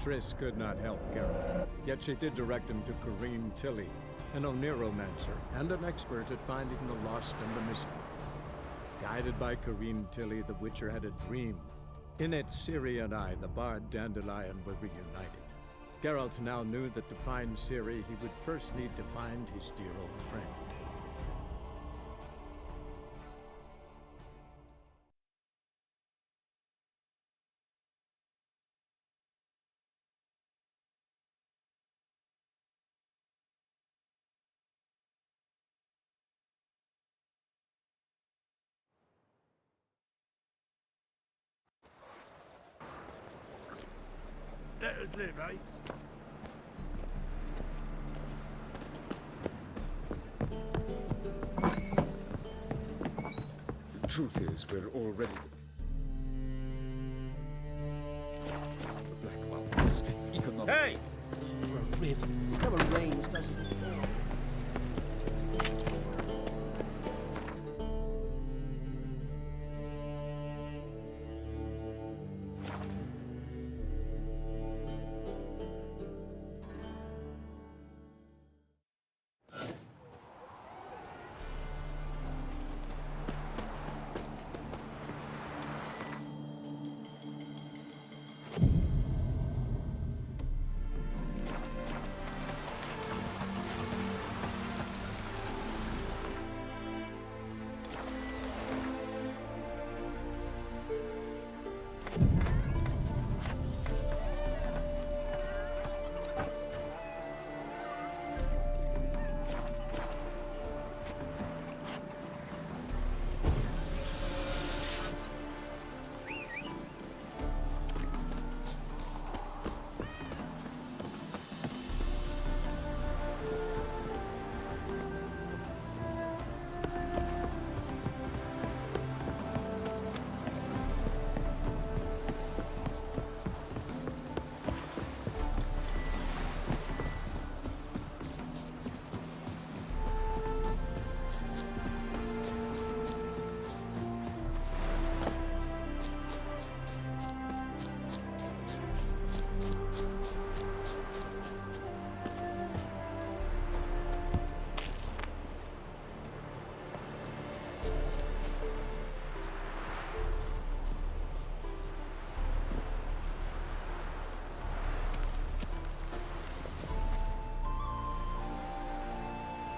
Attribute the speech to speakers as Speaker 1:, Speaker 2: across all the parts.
Speaker 1: Triss could not help Geralt, yet she did direct him to Corrine Tilly, an Oniromancer and an expert at finding the lost and the missing. Guided by Corrine Tilly, the Witcher had a dream. In it, Ciri and I, the bard Dandelion, were reunited. Geralt now knew that to find Ciri, he would first need to find his dear old friend.
Speaker 2: Let us live, eh?
Speaker 3: The truth is, we're already... The Black Mountains, economic...
Speaker 2: Hey!
Speaker 4: For a river. It never rains, does it?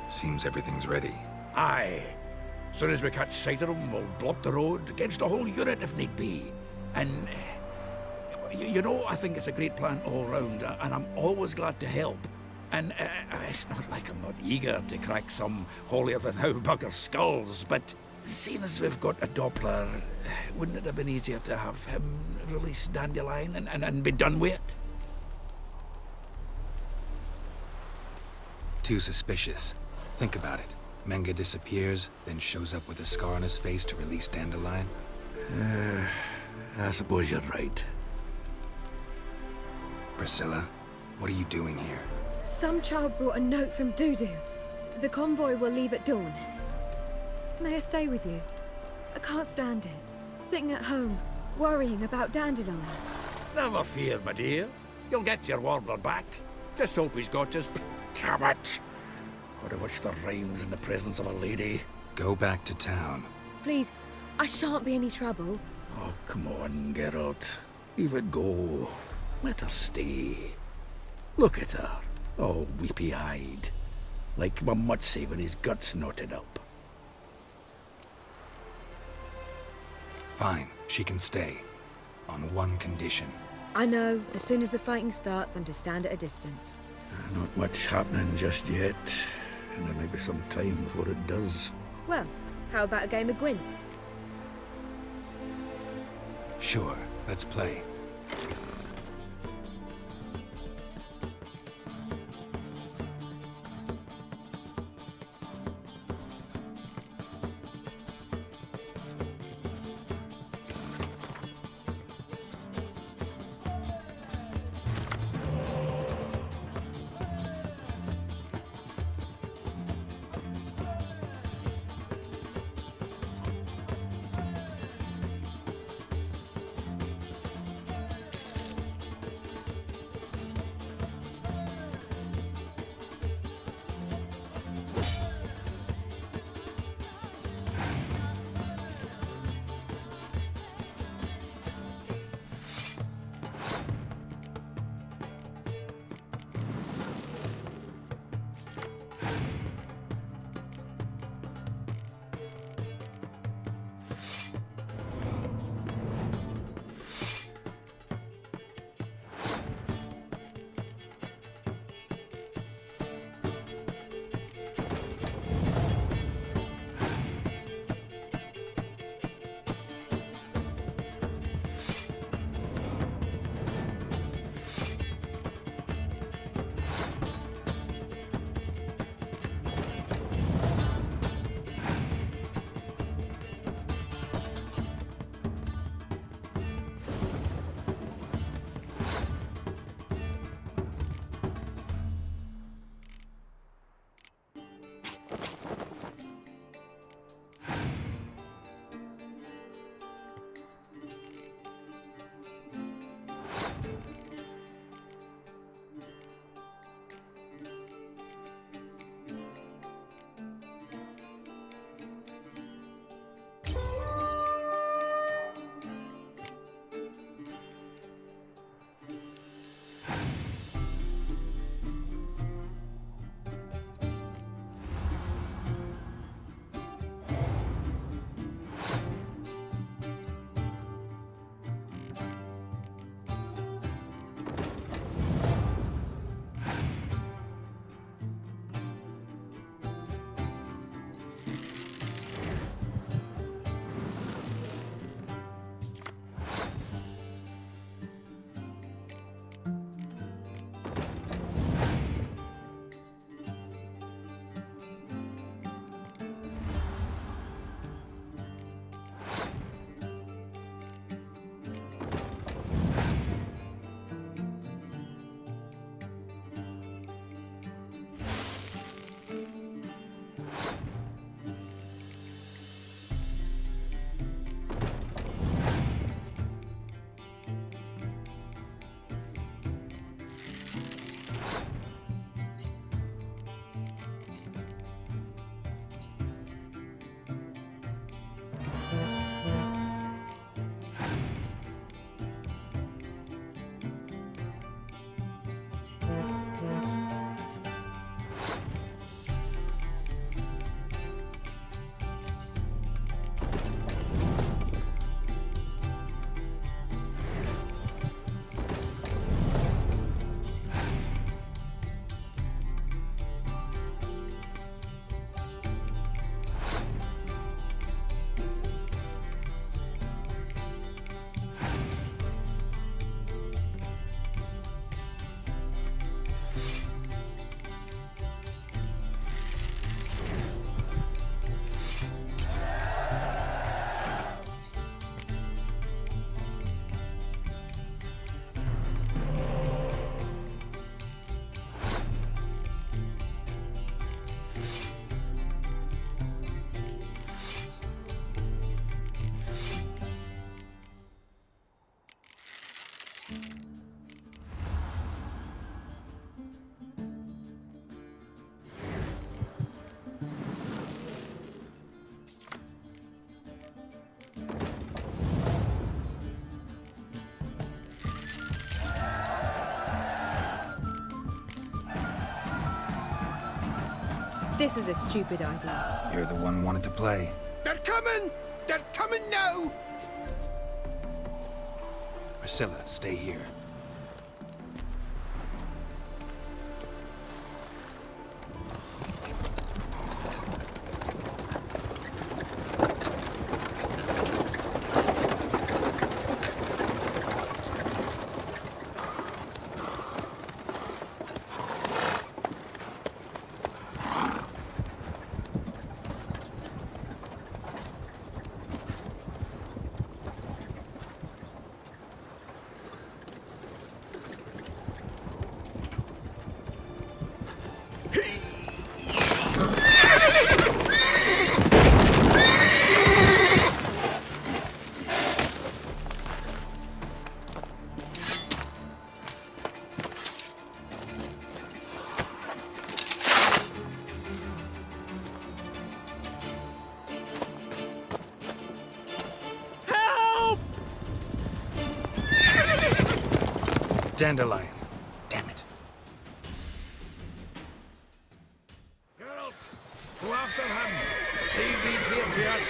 Speaker 5: Seems everything's ready.
Speaker 2: Aye. Soon as we catch sight of them, we'll block the road against the whole unit if need be. And, you know, I think it's a great plan all round, and I'm always glad to help. And it's not like I'm not eager to crack some holier-than-thou bugger's skulls, but seeing as we've got a Doppler, wouldn't it have been easier to have him release Dandelion and be done with it?
Speaker 5: Too suspicious. Think about it. Menga disappears, then shows up with a scar on his face to release Dandelion.
Speaker 2: I suppose you're right.
Speaker 5: Priscilla, what are you doing here?
Speaker 6: Some child brought a note from Dudu. The convoy will leave at dawn. May I stay with you? I can't stand it. Sitting at home, worrying about Dandelion.
Speaker 2: Never fear, my dear. You'll get your warbler back. Just hope he's got his... Damn it! Gotta watch the rhymes in the presence of a lady.
Speaker 5: Go back to town.
Speaker 6: Please, I shan't be any trouble.
Speaker 2: Oh, come on, Geralt. Leave it go. Let her stay. Look at her, all weepy-eyed. Like my mutsy with his guts knotted up.
Speaker 5: Fine, she can stay. On one condition.
Speaker 6: I know, as soon as the fighting starts, I'm to stand at a distance.
Speaker 2: Not much happening just yet. And there may be some time before it does.
Speaker 6: Well, how about a game of Gwent?
Speaker 5: Sure, let's play.
Speaker 6: This was a stupid idea.
Speaker 5: You're the one wanted to play.
Speaker 4: They're coming! They're coming now!
Speaker 5: Priscilla, stay here. Dandelion. Damn it.
Speaker 2: Girls, go after him. Leave these here to us.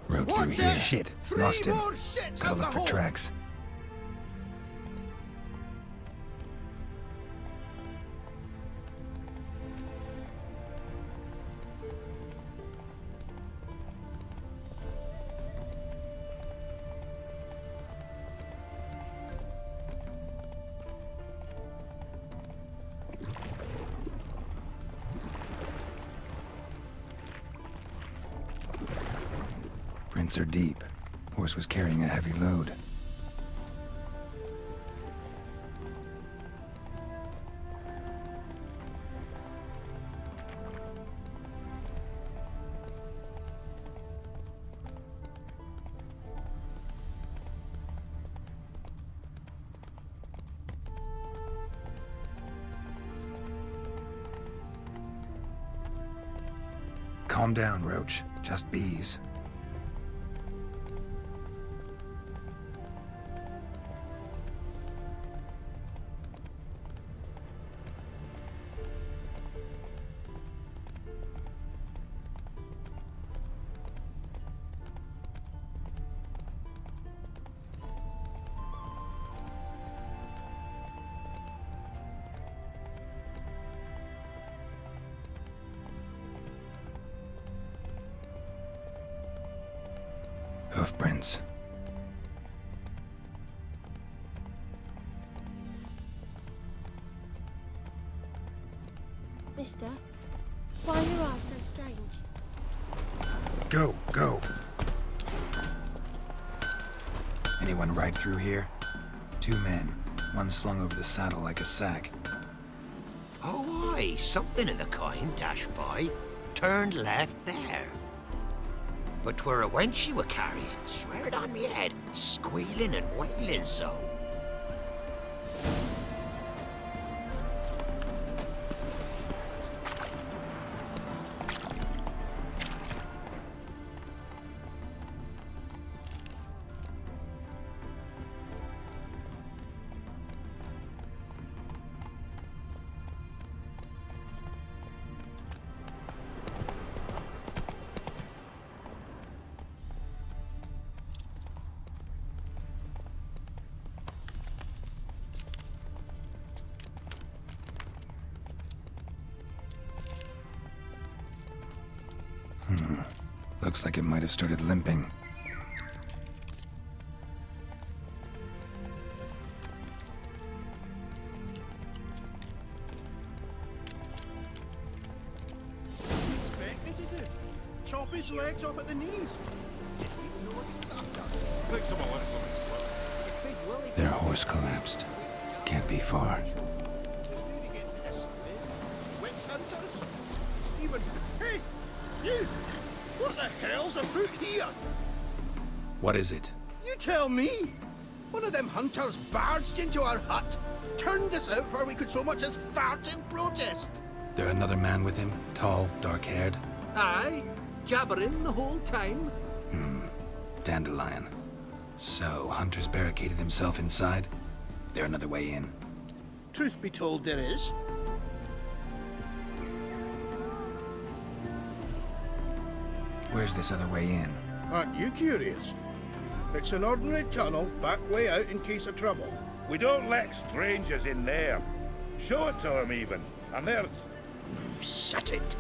Speaker 5: Rode through
Speaker 4: Watch
Speaker 5: here.
Speaker 4: it!
Speaker 5: Shit.
Speaker 4: 3
Speaker 5: Lost him.
Speaker 4: more shits
Speaker 5: Gotta
Speaker 4: up the
Speaker 5: look for
Speaker 4: hole!
Speaker 5: tracks. Prints are deep. Horse was carrying a heavy load. Calm down, Roach. Just bees. Hoofprints.
Speaker 7: Mister, why are your eyes so strange?
Speaker 5: Go, go. Anyone ride through here? 2 men. One slung over the saddle like a sack.
Speaker 8: Oh, aye, something of the kind dashed by. Turned left there. But 'twere a wench you were carrying, swear it on me head, squealing and wailing so.
Speaker 5: Looks like it might have started limping.
Speaker 4: Expect me to do? Chop his legs off at the knees. Didn't even know what he was after.
Speaker 3: Think someone wants something slow.
Speaker 5: Their horse collapsed. Can't be far.
Speaker 4: Just really get pissed, eh? Witch hunters? Even... Hey! You! What the hell's afoot here?
Speaker 5: What is it?
Speaker 4: You tell me! One of them hunters barged into our hut, turned us out before we could so much as fart in protest.
Speaker 5: There another man with him? Tall, dark-haired?
Speaker 9: Aye, jabbering the whole time.
Speaker 5: Dandelion. So, Hunter's barricaded himself inside? There another way in?
Speaker 4: truth be told, there is.
Speaker 5: Where's this other way in?
Speaker 4: Aren't you curious? It's an ordinary tunnel, back way out in case of trouble.
Speaker 10: We don't let strangers in there. Show it to them, even. And there's...
Speaker 2: Shut it.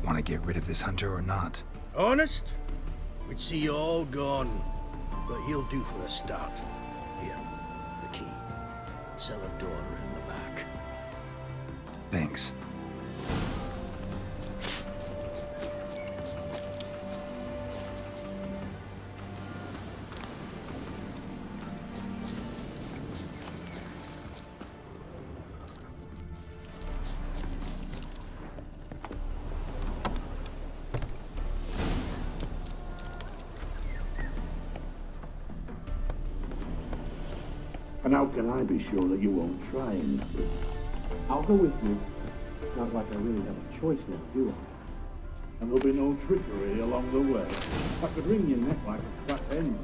Speaker 5: Want to get rid of this hunter or not?
Speaker 4: Honest? We'd see you all gone. But he'll do for a start. Here, the key. Cellar door around the back.
Speaker 5: Thanks.
Speaker 11: And how can I be sure that you won't try anything?
Speaker 12: I'll go with you. Not like I really have a choice now, do I?
Speaker 11: And there'll be no trickery along the way. I could wring your neck like a fat hen.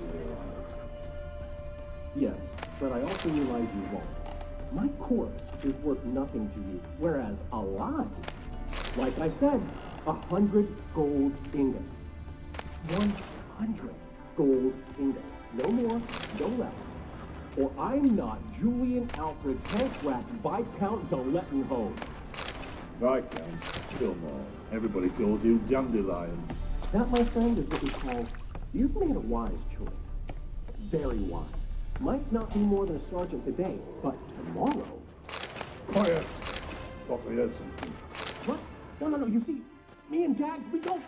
Speaker 12: Yes, but I also realize you won't. My corpse is worth nothing to you, whereas alive, like I said, 100 gold ingots. 100 gold ingots. No more, no less. Or I'm not Julian Alfred Tankratz Viscount de Lettenhove.
Speaker 11: Viscount? Still no. Everybody calls you Dandelion.
Speaker 12: That, my friend, is what we call, you've made a wise choice. Very wise. Might not be more than a sergeant today, but tomorrow...
Speaker 11: Quiet! Thought I heard something.
Speaker 12: What? No, you see, me and Dags, we don't...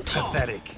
Speaker 5: Pathetic.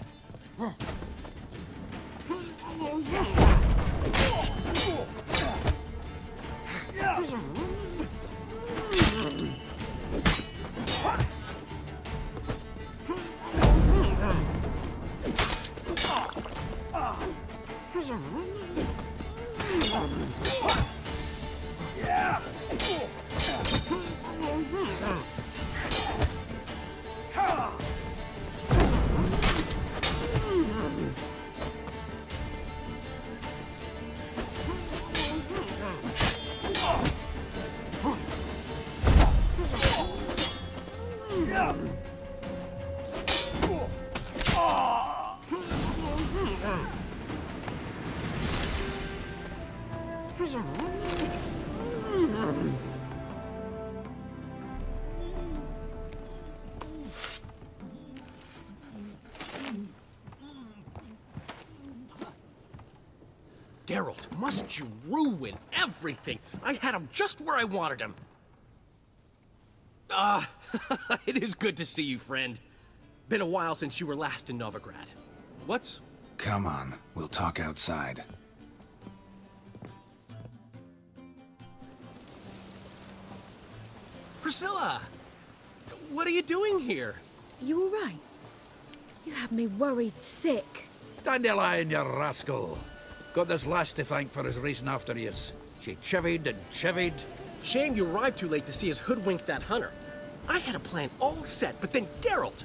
Speaker 9: Geralt, must you ruin everything? I had him just where I wanted him. It is good to see you, friend. Been a while since you were last in Novigrad. What's...
Speaker 5: Come on, we'll talk outside.
Speaker 9: Priscilla! What are you doing here?
Speaker 6: You all right? You have me worried sick.
Speaker 2: Dandelion, you rascal. Got this lass to thank for his racing after yous. She chivied and chivied.
Speaker 9: Shame you arrived too late to see us hoodwink that hunter. I had a plan all set, but then Geralt...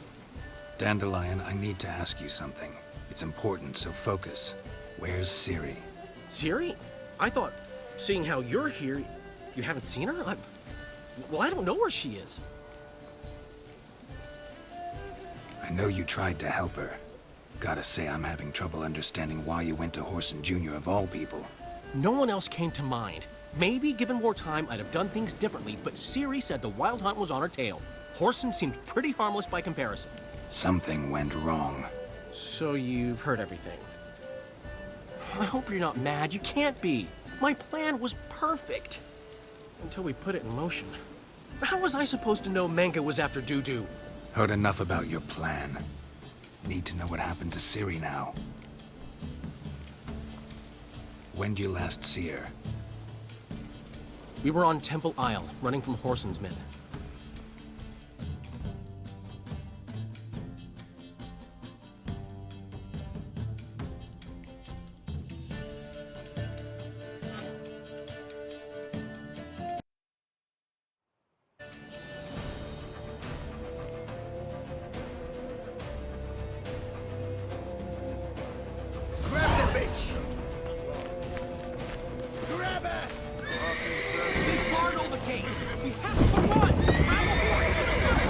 Speaker 5: Dandelion, I need to ask you something. It's important, so focus. Where's Ciri?
Speaker 9: Ciri? I thought, seeing how you're here, you haven't seen her? Well, I don't know where she is.
Speaker 5: I know you tried to help her. Gotta say, I'm having trouble understanding why you went to Whoreson Jr. of all people.
Speaker 9: No one else came to mind. Maybe, given more time, I'd have done things differently, but Ciri said the Wild Hunt was on her tail. Whoreson seemed pretty harmless by comparison.
Speaker 5: Something went wrong.
Speaker 9: So you've heard everything. I hope you're not mad. You can't be. My plan was perfect. Until we put it in motion. How was I supposed to know Menge was after Dudu?
Speaker 5: Heard enough about your plan. Need to know what happened to Ciri now. When'd you last see her?
Speaker 9: We were on Temple Isle, running from Whoreson's men. horse! We have to run! Grab a horse to the top!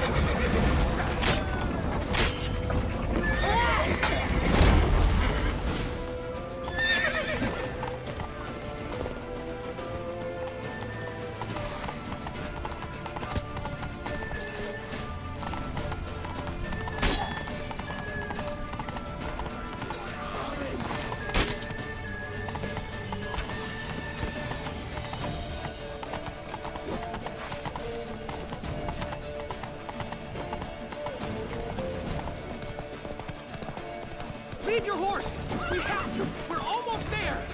Speaker 9: Leave your horse! We have to! We're almost there!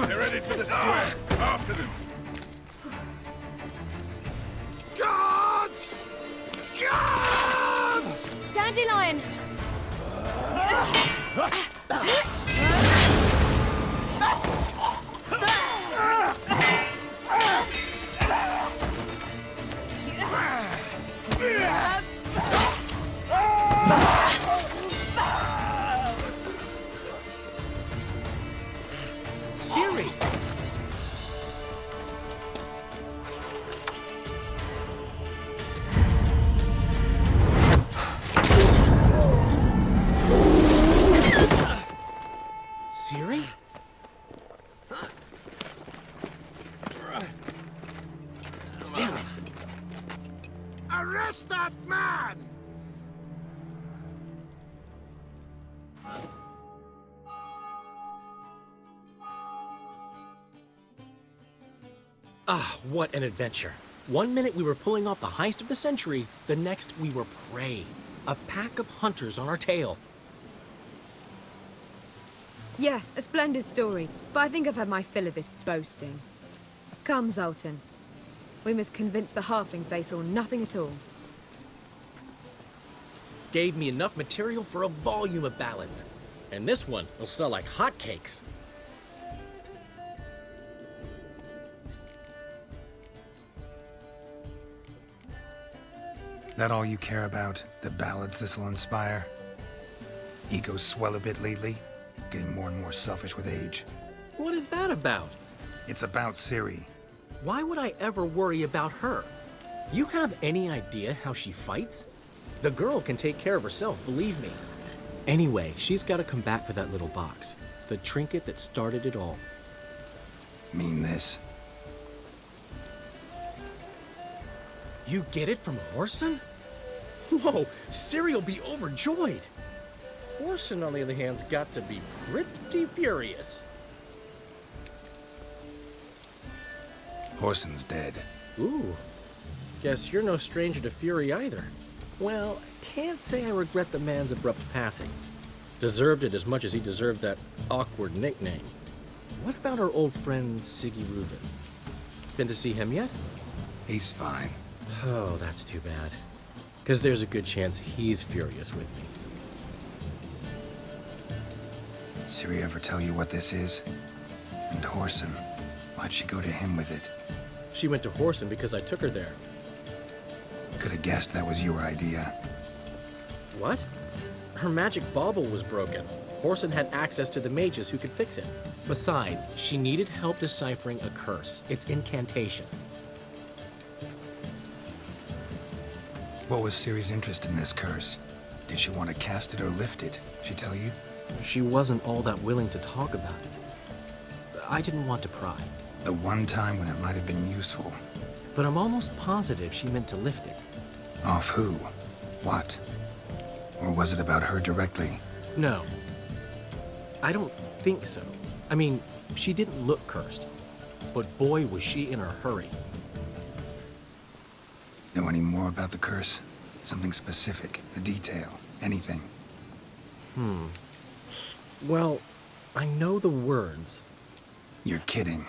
Speaker 10: They're headed for the square. After them.
Speaker 8: Guards! Guards!
Speaker 7: Dandelion!
Speaker 9: Ciri! Ciri? Damn it!
Speaker 8: Arrest that man!
Speaker 9: Ah, what an adventure. One minute we were pulling off the heist of the century, the next we were prey. A pack of hunters on our tail.
Speaker 6: Yeah, a splendid story, but I think I've had my fill of this boasting. Come, Zoltan. We must convince the halflings they saw nothing at all.
Speaker 9: Gave me enough material for a volume of ballads. And this one will sell like hotcakes.
Speaker 5: That all you care about? The ballads this'll inspire? Egos swell a bit lately? Getting more and more selfish with age.
Speaker 9: What is that about?
Speaker 5: It's about Ciri.
Speaker 9: Why would I ever worry about her? You have any idea how she fights? The girl can take care of herself, believe me. Anyway, she's got to come back for that little box. The trinket that started it all.
Speaker 5: Mean this?
Speaker 9: You get it from Whoreson? Whoa, Ciri will be overjoyed. Whoreson, on the other hand, has got to be pretty furious.
Speaker 5: Whoreson's dead.
Speaker 9: Ooh, guess you're no stranger to fury either. Well, can't say I regret the man's abrupt passing. Deserved it as much as he deserved that awkward nickname. What about our old friend Siggy Reuven? Been to see him yet?
Speaker 5: He's fine.
Speaker 9: Oh, that's too bad. Because there's a good chance he's furious with me.
Speaker 5: Ciri ever tell you what this is? And Whoreson, why'd she go to him with it?
Speaker 9: She went to Whoreson because I took her there.
Speaker 5: Could have guessed that was your idea.
Speaker 9: What? Her magic bauble was broken. Whoreson had access to the mages who could fix it. Besides, she needed help deciphering a curse. It's incantation.
Speaker 5: What was Ciri's interest in this curse? Did she want to cast it or lift it? She tell you?
Speaker 9: She wasn't all that willing to talk about it. I didn't want to pry.
Speaker 5: The one time when it might have been useful.
Speaker 9: But I'm almost positive she meant to lift it.
Speaker 5: Off who? What? Or was it about her directly?
Speaker 9: No. I don't think so. I mean, she didn't look cursed. But boy, was she in a hurry.
Speaker 5: Know any more about the curse? Something specific, a detail, anything?
Speaker 9: Well, I know the words.
Speaker 5: You're kidding.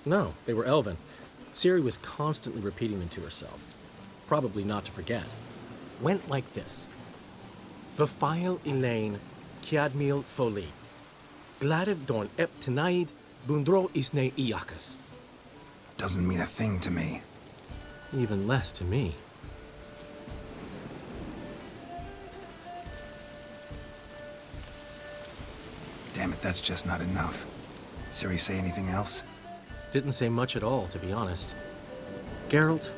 Speaker 9: No, they were Elven. Ciri was constantly repeating them to herself. Probably not to forget. went like this. Vafile Elaine, Kiadmil Foli. Gladiv Dorn Ep Tenaid, Bundro Isne Iakas.
Speaker 5: Doesn't mean a thing to me.
Speaker 9: Even less to me.
Speaker 5: Damn it, that's just not enough. Ciri say anything else?
Speaker 9: Didn't say much at all, to be honest. Geralt,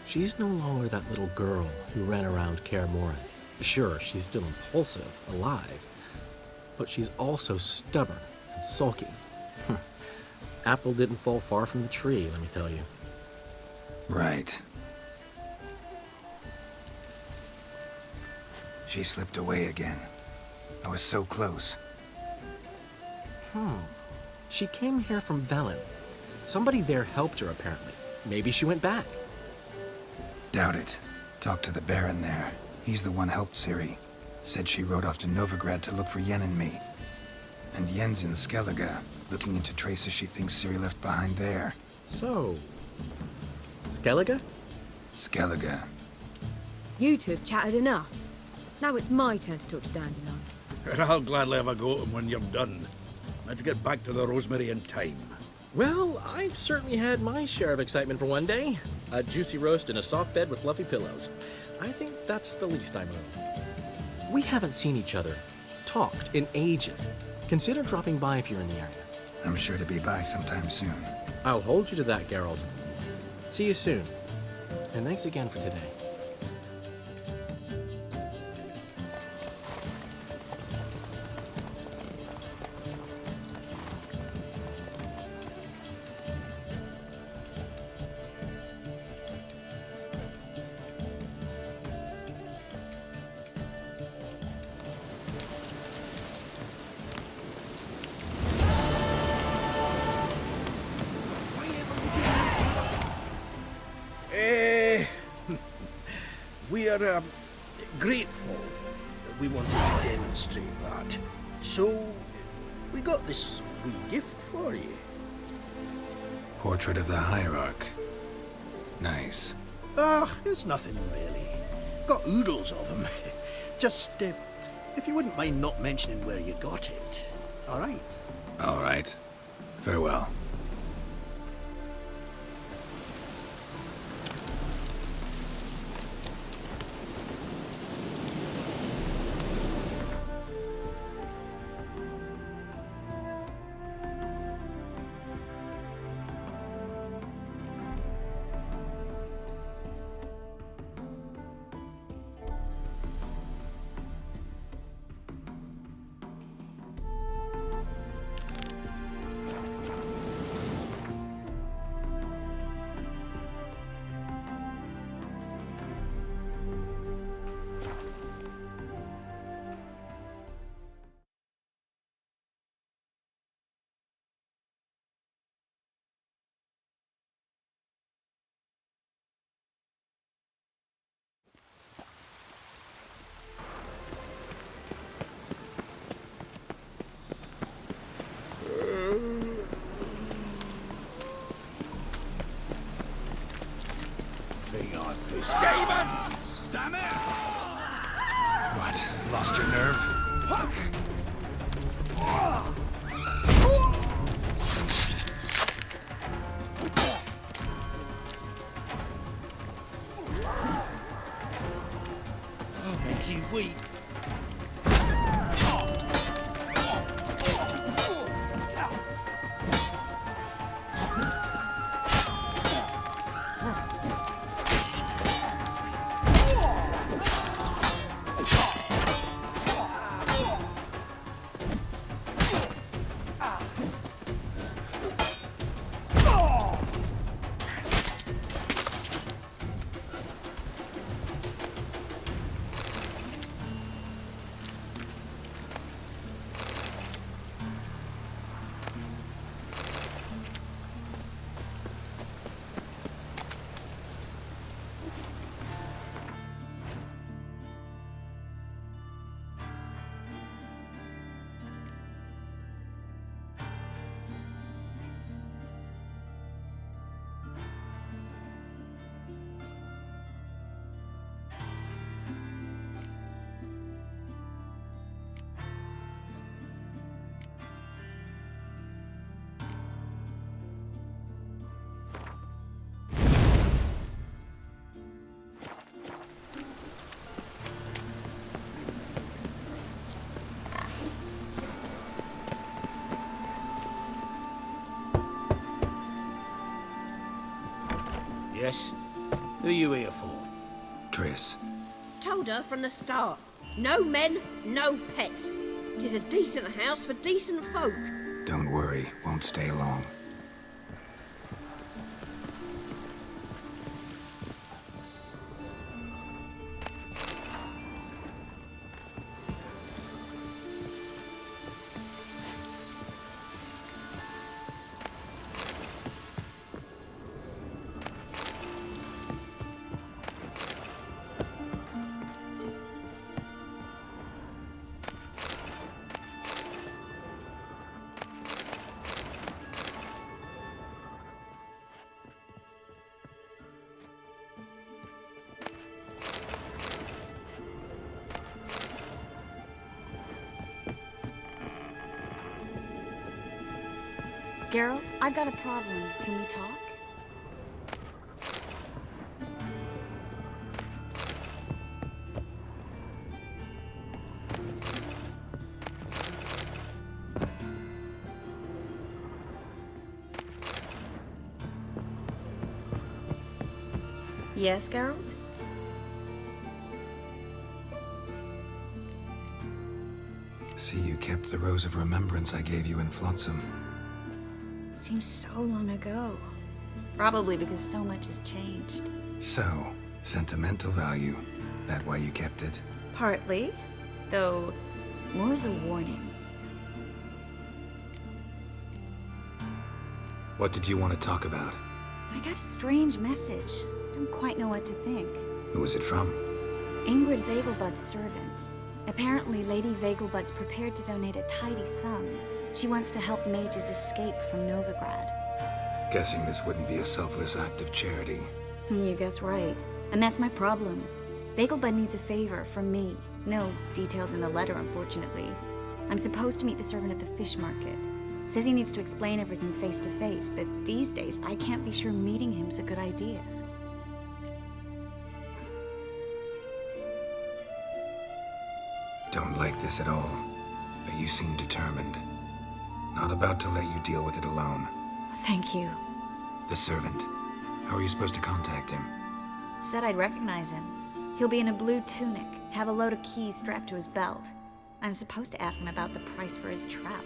Speaker 9: she's no longer that little girl who ran around Kaer Morhen. Sure, she's still impulsive, alive, but she's also stubborn and sulky. Apple didn't fall far from the tree, let me tell you.
Speaker 5: Right. She slipped away again. I was so close.
Speaker 9: She came here from Velen. Somebody there helped her, apparently. Maybe she went back.
Speaker 5: Doubt it. Talked to the Baron there. He's the one helped Ciri. Said she rode off to Novigrad to look for Yen and me. And Yen's in Skellige, looking into traces she thinks Ciri left behind there.
Speaker 9: So, Skellige?
Speaker 5: Skellige.
Speaker 6: You two have chatted enough. Now it's my turn to talk to Dandelion.
Speaker 2: And I'll gladly have a go at him when you're done. Let's get back to the Rosemary in time.
Speaker 9: Well, I've certainly had my share of excitement for one day. A juicy roast in a soft bed with fluffy pillows. I think that's the least I'm owed. We haven't seen each other, talked in ages. Consider dropping by if you're in the area.
Speaker 5: I'm sure to be by sometime soon.
Speaker 9: I'll hold you to that, Geralt. See you soon. And thanks again for today.
Speaker 4: We are grateful that we wanted to demonstrate that. So, we got this wee gift for you.
Speaker 5: Portrait of the Hierarch. Nice.
Speaker 4: It's nothing really. Got oodles of them. Just, if you wouldn't mind not mentioning where you got it. All right?
Speaker 5: All right. Farewell.
Speaker 2: Damn it!
Speaker 5: What? Lost your nerve?
Speaker 4: I'll make you weak.
Speaker 3: Yes? Who you here for?
Speaker 5: Triss.
Speaker 7: Told her from the start. No men, no pets. 'Tis a decent house for decent folk.
Speaker 5: Don't worry, won't stay long.
Speaker 13: Geralt, I've got a problem. Can we talk? Yes, Geralt?
Speaker 5: See, you kept the rose of remembrance I gave you in Flotsam.
Speaker 13: Seems so long ago. Probably because so much has changed.
Speaker 5: So, sentimental value. That why you kept it?
Speaker 13: Partly, though more as a warning.
Speaker 5: What did you want to talk about?
Speaker 13: I got a strange message. Don't quite know what to think.
Speaker 5: Who was it from?
Speaker 13: Ingrid Vegelbud's servant. Apparently, Lady Vegelbud's prepared to donate a tidy sum. She wants to help mages escape from Novigrad.
Speaker 5: Guessing this wouldn't be a selfless act of charity.
Speaker 13: You guess right. And that's my problem. Vegelbud needs a favor from me. No details in the letter, unfortunately. I'm supposed to meet the servant at the fish market. Says he needs to explain everything face to face, but these days I can't be sure meeting him's a good idea.
Speaker 5: Don't like this at all, but you seem determined. Not about to let you deal with it alone.
Speaker 13: Thank you.
Speaker 5: The servant. How are you supposed to contact him?
Speaker 13: Said I'd recognize him. He'll be in a blue tunic, have a load of keys strapped to his belt. I'm supposed to ask him about the price for his trout.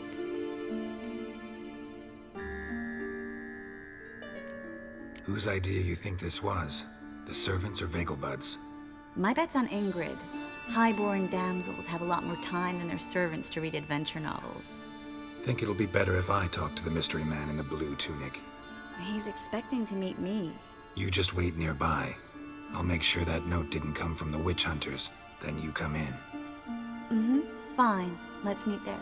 Speaker 5: Whose idea you think this was? The servants or Vegelbud's?
Speaker 13: My bet's on Ingrid. High-born damsels have a lot more time than their servants to read adventure novels.
Speaker 5: Think it'll be better if I talk to the mystery man in the blue tunic.
Speaker 13: He's expecting to meet me.
Speaker 5: You just wait nearby. I'll make sure that note didn't come from the witch hunters. Then you come in.
Speaker 13: Mm-hmm. Fine. Let's meet there.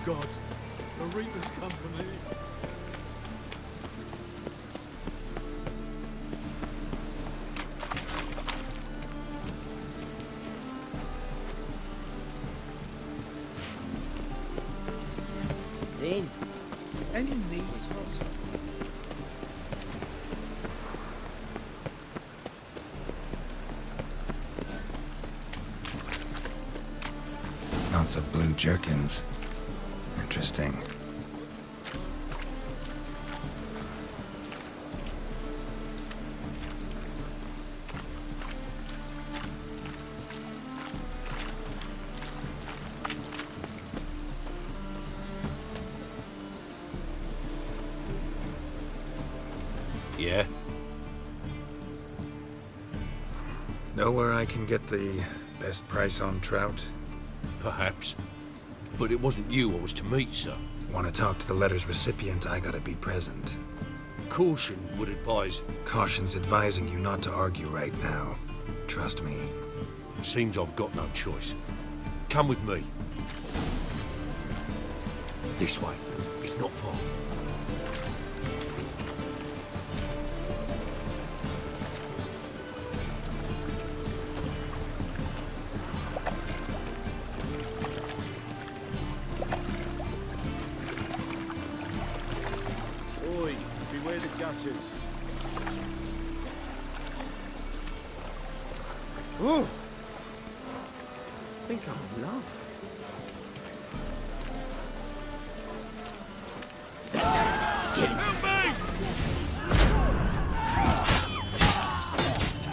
Speaker 1: God, the Reapers come for me.
Speaker 3: Then, if any need was
Speaker 5: Lots of blue jerkins. Interesting.
Speaker 3: Yeah?
Speaker 5: Know where I can get the best price on trout?
Speaker 3: Perhaps. But it wasn't you I was to meet, sir.
Speaker 5: Want to talk to the letter's recipient, I gotta be present.
Speaker 3: Caution would advise.
Speaker 5: Caution's advising you not to argue right now. Trust me.
Speaker 3: Seems I've got no choice. Come with me. This way. It's not far.
Speaker 1: Oi, beware the catches.
Speaker 9: Ooh. I think I'm loved.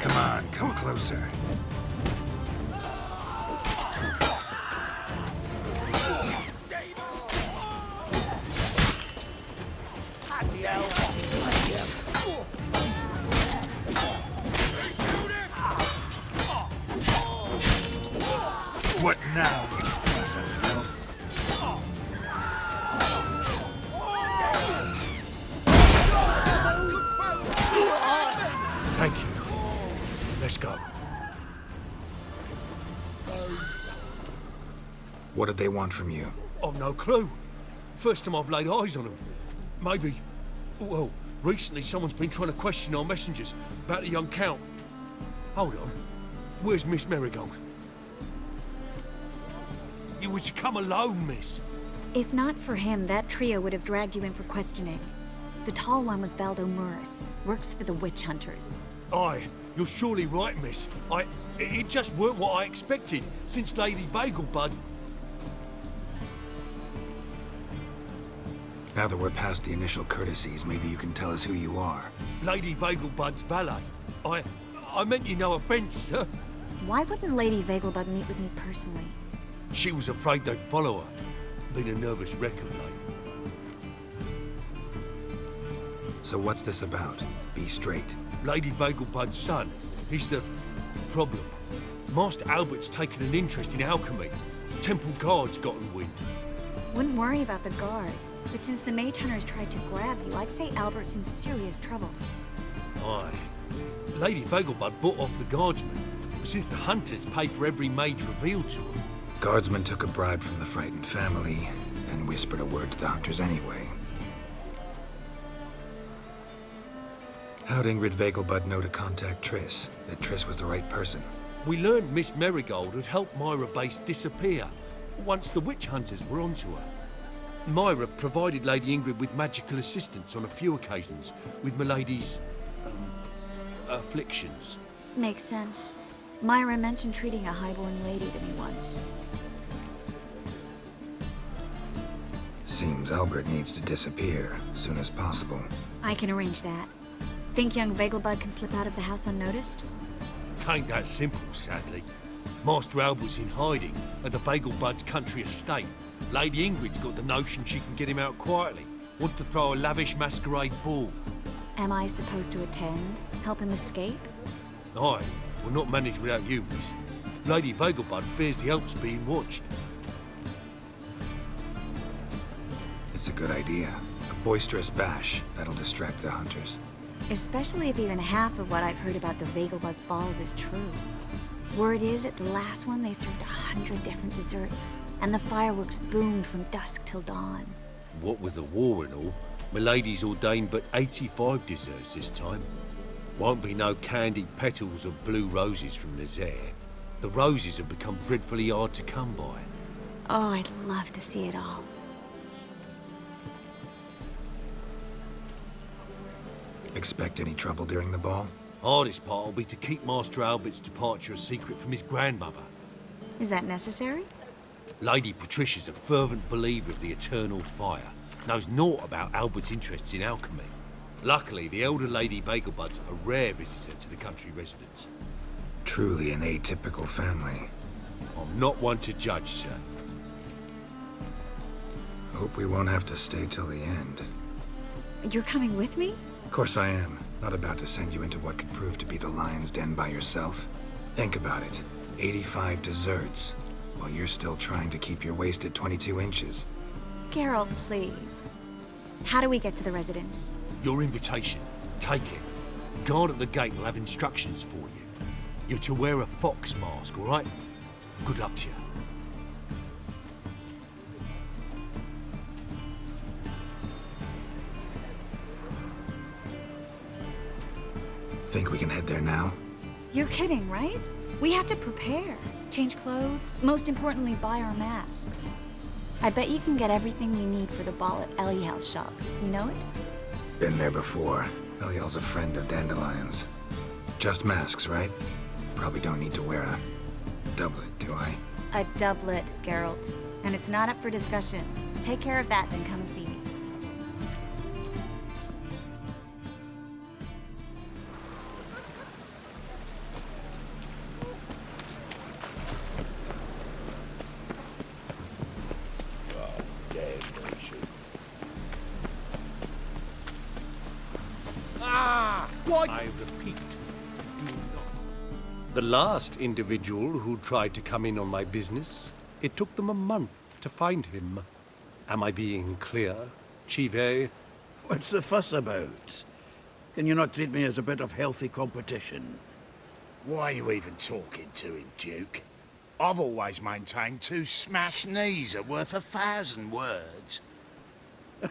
Speaker 5: Come on, come closer. What now?
Speaker 3: Thank you. Let's go.
Speaker 5: What did they want from you?
Speaker 3: I've no clue. First time I've laid eyes on them. Maybe... Well, recently someone's been trying to question our messengers about the young Count. Hold on. Where's Miss Marigold? You were to come alone, miss.
Speaker 13: If not for him, that trio would have dragged you in for questioning. The tall one was Valdo Muris, works for the witch hunters.
Speaker 3: Aye, you're surely right, miss. It just weren't what I expected, since Lady Vegelbud...
Speaker 5: Now that we're past the initial courtesies, maybe you can tell us who you are.
Speaker 3: Lady Vegelbud's valet. I meant you no offence, sir.
Speaker 13: Why wouldn't Lady Vegelbud meet with me personally?
Speaker 3: She was afraid they'd follow her. Been a nervous wreck of late.
Speaker 5: So what's this about? Be straight.
Speaker 3: Lady Vegelbud's son. He's the problem. Master Albert's taken an interest in alchemy. Temple guards gotten wind.
Speaker 13: Wouldn't worry about the guard. But since the mage hunters tried to grab you, I'd say Albert's in serious trouble.
Speaker 3: Aye. Lady Vegelbud bought off the guardsmen. Since the hunters pay for every mage revealed to them.
Speaker 5: Guardsmen took a bribe from the frightened family and whispered a word to the hunters anyway. How'd Ingrid Vegelbud know to contact Triss? That Triss was the right person?
Speaker 3: We learned Miss Marigold had helped Myra Base disappear once the witch hunters were onto her. Myra provided Lady Ingrid with magical assistance on a few occasions with Milady's... afflictions.
Speaker 13: Makes sense. Myra mentioned treating a highborn lady to me once.
Speaker 5: Seems Albert needs to disappear soon as possible.
Speaker 13: I can arrange that. Think young Vegelbud can slip out of the house unnoticed?
Speaker 3: Tain't that simple, sadly. Master Albert's in hiding at the Vegelbud's country estate. Lady Ingrid's got the notion she can get him out quietly. Want to throw a lavish masquerade ball.
Speaker 13: Am I supposed to attend? Help him escape?
Speaker 3: Aye, we'll not manage without you, miss. Lady Vegelbud fears the Alps being watched.
Speaker 5: It's a good idea. A boisterous bash that'll distract the hunters.
Speaker 13: Especially if even half of what I've heard about the Vegelbud's balls is true. Word is, at the last one they served 100 different desserts, and the fireworks boomed from dusk till dawn.
Speaker 3: What with the war and all, Milady's ordained but 85 desserts this time. Won't be no candied petals or blue roses from Nazaire. The roses have become dreadfully hard to come by.
Speaker 13: Oh, I'd love to see it all.
Speaker 5: Expect any trouble during the ball?
Speaker 3: Hardest part will be to keep Master Albert's departure a secret from his grandmother.
Speaker 13: Is that necessary?
Speaker 3: Lady Patricia's a fervent believer of the eternal fire. Knows naught about Albert's interests in alchemy. Luckily, the elder Lady Vegelbud's a rare visitor to the country residence.
Speaker 5: Truly an atypical family.
Speaker 3: I'm not one to judge, sir.
Speaker 5: Hope we won't have to stay till the end.
Speaker 13: You're coming with me?
Speaker 5: Of course I am. Not about to send you into what could prove to be the lion's den by yourself. Think about it. 85 desserts, while you're still trying to keep your waist at 22 inches.
Speaker 13: Geralt, please. How do we get to the residence?
Speaker 3: Your invitation. Take it. Guard at the gate will have instructions for you. You're to wear a fox mask, all right? Good luck to you.
Speaker 5: Think we can head there now?
Speaker 13: You're kidding, right? We have to prepare. Change clothes. Most importantly, buy our masks. I bet you can get everything we need for the ball at Eliel's shop. You know it?
Speaker 5: Been there before. Eliel's a friend of Dandelion's. Just masks, right? Probably don't need to wear a doublet, do I?
Speaker 13: A doublet, Geralt. And it's not up for discussion. Take care of that, then come and see me.
Speaker 3: I repeat, do not. The last individual who tried to come in on my business, it took them a month to find him. Am I being clear, Chive?
Speaker 2: What's the fuss about? Can you not treat me as a bit of healthy competition?
Speaker 10: Why are you even talking to him, Duke? I've always maintained 2 smashed knees are worth 1,000 words.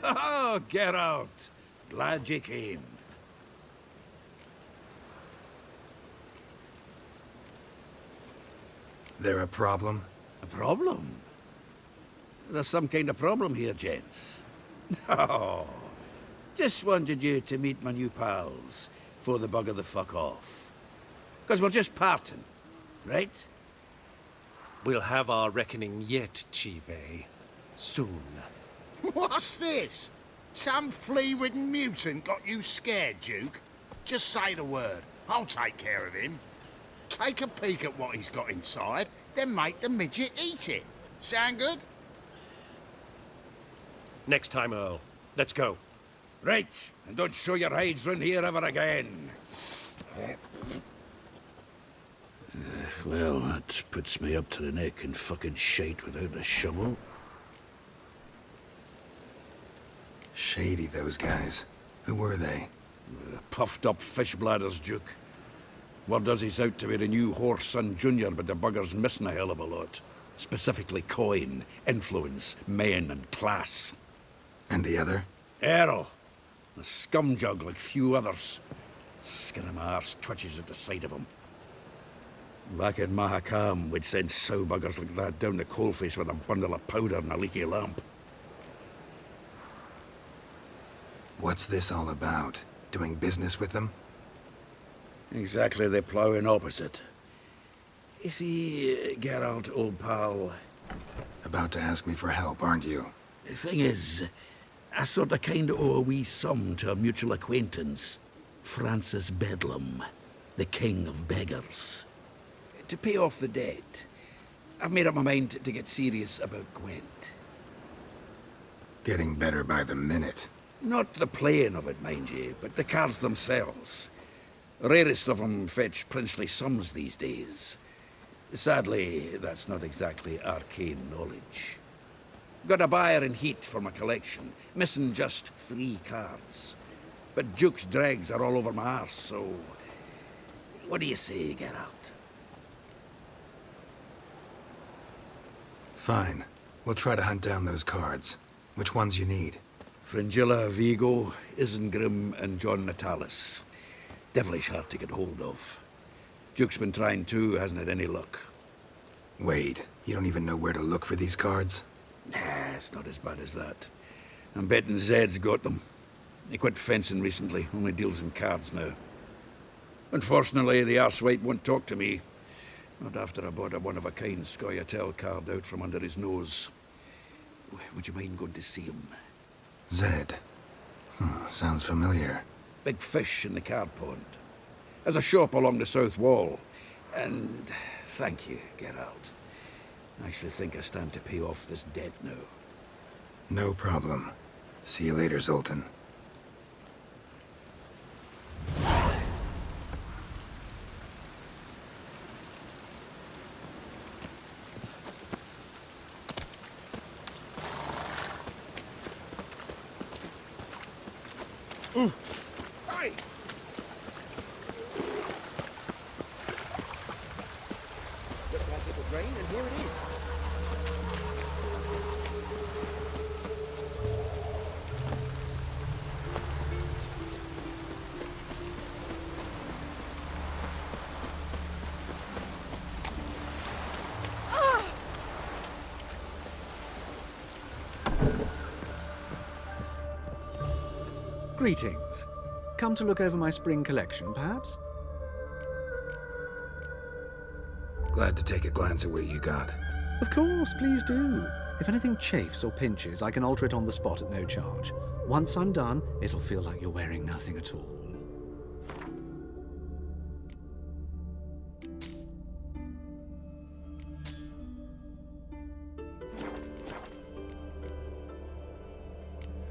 Speaker 2: Oh, Geralt! Glad you came.
Speaker 5: There a problem?
Speaker 2: A problem? There's some kind of problem here, gents. Oh, just wanted you to meet my new pals before they bugger the fuck off. Because we're just parting, right?
Speaker 3: We'll have our reckoning yet, Chive. Soon.
Speaker 10: What's this? Some flea-ridden mutant got you scared, Duke? Just say the word. I'll take care of him. Take a peek at what he's got inside, then make the midget eat it. Sound good?
Speaker 3: Next time, Earl. Let's go.
Speaker 2: Right, and don't show your hides round here ever again. Well, that puts me up to the neck in fucking shite without a shovel.
Speaker 5: Shady, those guys. Who were they?
Speaker 2: Puffed up fish bladders, Duke. Word does he's out to be the new Whoreson Junior, but the bugger's missing a hell of a lot. Specifically coin, influence, men, and class.
Speaker 5: And the other?
Speaker 2: Errol. A scumjug like few others. Skin of my arse twitches at the sight of him. Back in Mahakam, we'd send sow buggers like that down the coalface with a bundle of powder and a leaky lamp.
Speaker 5: What's this all about? Doing business with them?
Speaker 2: Exactly the ploughing opposite. You see, Geralt, old pal...
Speaker 5: About to ask me for help, aren't you?
Speaker 2: The thing is, I sort of kind of owe a wee sum to a mutual acquaintance. Francis Bedlam, the king of beggars. To pay off the debt, I've made up my mind to get serious about Gwent.
Speaker 5: Getting better by the minute.
Speaker 2: Not the playing of it, mind you, but the cards themselves. Rarest of them fetch princely sums these days. Sadly, that's not exactly arcane knowledge. Got a buyer in heat for my collection, missing just 3 cards. But Duke's dregs are all over my arse, so... What do you say, Geralt?
Speaker 5: Fine. We'll try to hunt down those cards. Which ones you need?
Speaker 2: Fringilla, Vigo, Isengrim, and John Natalis. Devilish hard to get hold of. Duke's been trying too, hasn't had any luck.
Speaker 5: Wait, you don't even know where to look for these cards?
Speaker 2: Nah, it's not as bad as that. I'm betting Zed's got them. He quit fencing recently, only deals in cards now. Unfortunately, the arsewite won't talk to me. Not after I bought a one-of-a-kind Scoia'tael card out from under his nose. Would you mind going to see him?
Speaker 5: Zed. Sounds familiar.
Speaker 2: Big fish in the card pond. There's a shop along the south wall. And thank you, Geralt. I actually think I stand to pay off this debt now.
Speaker 5: No problem. See you later, Zoltan.
Speaker 10: Hey!
Speaker 14: Greetings. Come to look over my spring collection, perhaps?
Speaker 5: Glad to take a glance at what you got.
Speaker 14: Of course, please do. If anything chafes or pinches, I can alter it on the spot at no charge. Once I'm done, it'll feel like you're wearing nothing at all.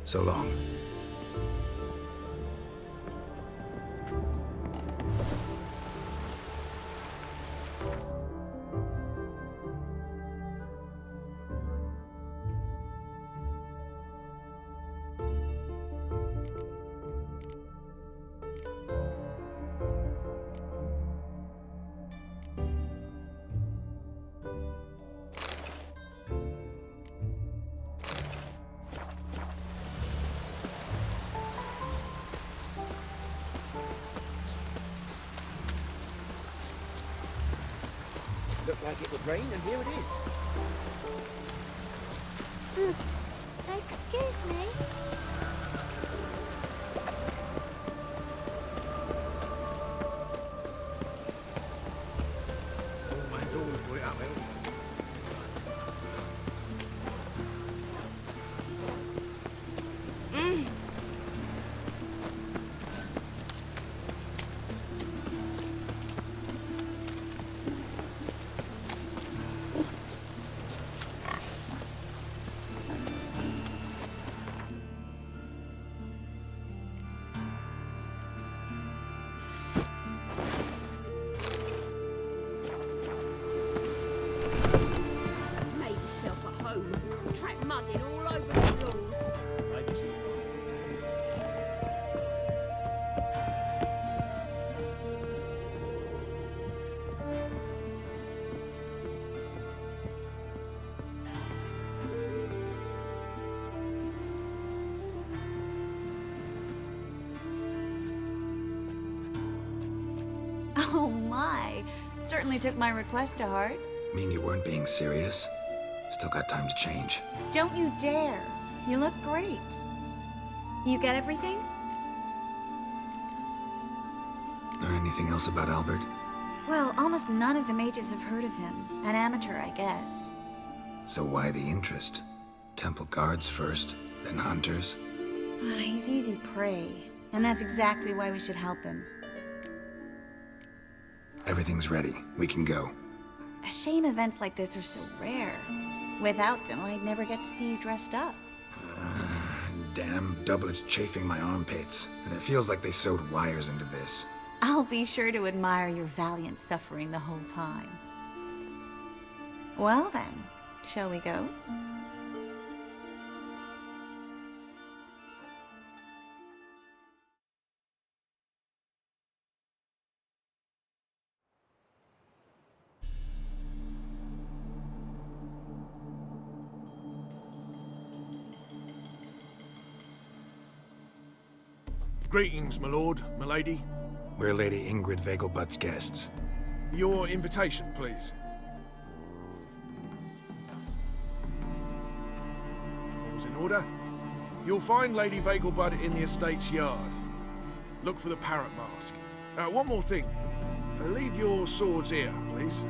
Speaker 5: So long.
Speaker 15: Looked like it would rain, and here it is.
Speaker 16: Excuse me?
Speaker 4: Oh, man's always got it up, hasn't he?
Speaker 7: Made yourself at home. Track mudding all over the floors.
Speaker 13: Oh my! Certainly took my request to heart.
Speaker 5: Mean you weren't being serious? Still got time to change.
Speaker 13: Don't you dare! You look great. You get everything?
Speaker 5: Learn anything else about Albert?
Speaker 13: Well, almost none of the mages have heard of him. An amateur, I guess.
Speaker 5: So why the interest? Temple guards first, then hunters?
Speaker 13: He's easy prey. And that's exactly why we should help him.
Speaker 5: Everything's ready. We can go.
Speaker 13: A shame events like this are so rare. Without them, I'd never get to see you dressed up.
Speaker 5: Damn doublets chafing my armpits, and it feels like they sewed wires into this.
Speaker 13: I'll be sure to admire your valiant suffering the whole time. Well then, shall we go?
Speaker 17: Greetings, my lord, my lady.
Speaker 5: We're Lady Ingrid Vegelbud's guests.
Speaker 17: Your invitation, please. All's in order. You'll find Lady Vegelbud in the estate's yard. Look for the parrot mask. One more thing. Leave your swords here, please.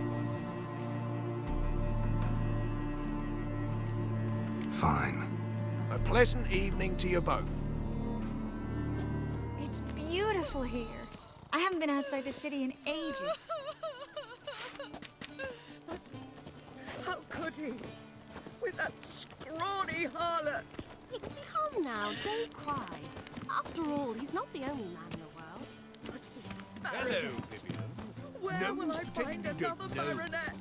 Speaker 5: Fine.
Speaker 17: A pleasant evening to you both.
Speaker 13: It's beautiful here. I haven't been outside the city in ages.
Speaker 18: How could he? With that scrawny harlot!
Speaker 19: Come now, don't cry. After all, he's not the only man in the world.
Speaker 18: But he's
Speaker 3: Hello, Vivian.
Speaker 18: Where
Speaker 3: No
Speaker 18: will
Speaker 3: one's
Speaker 18: I
Speaker 3: pretending
Speaker 18: find
Speaker 3: you don't
Speaker 18: another
Speaker 3: know
Speaker 18: baronet?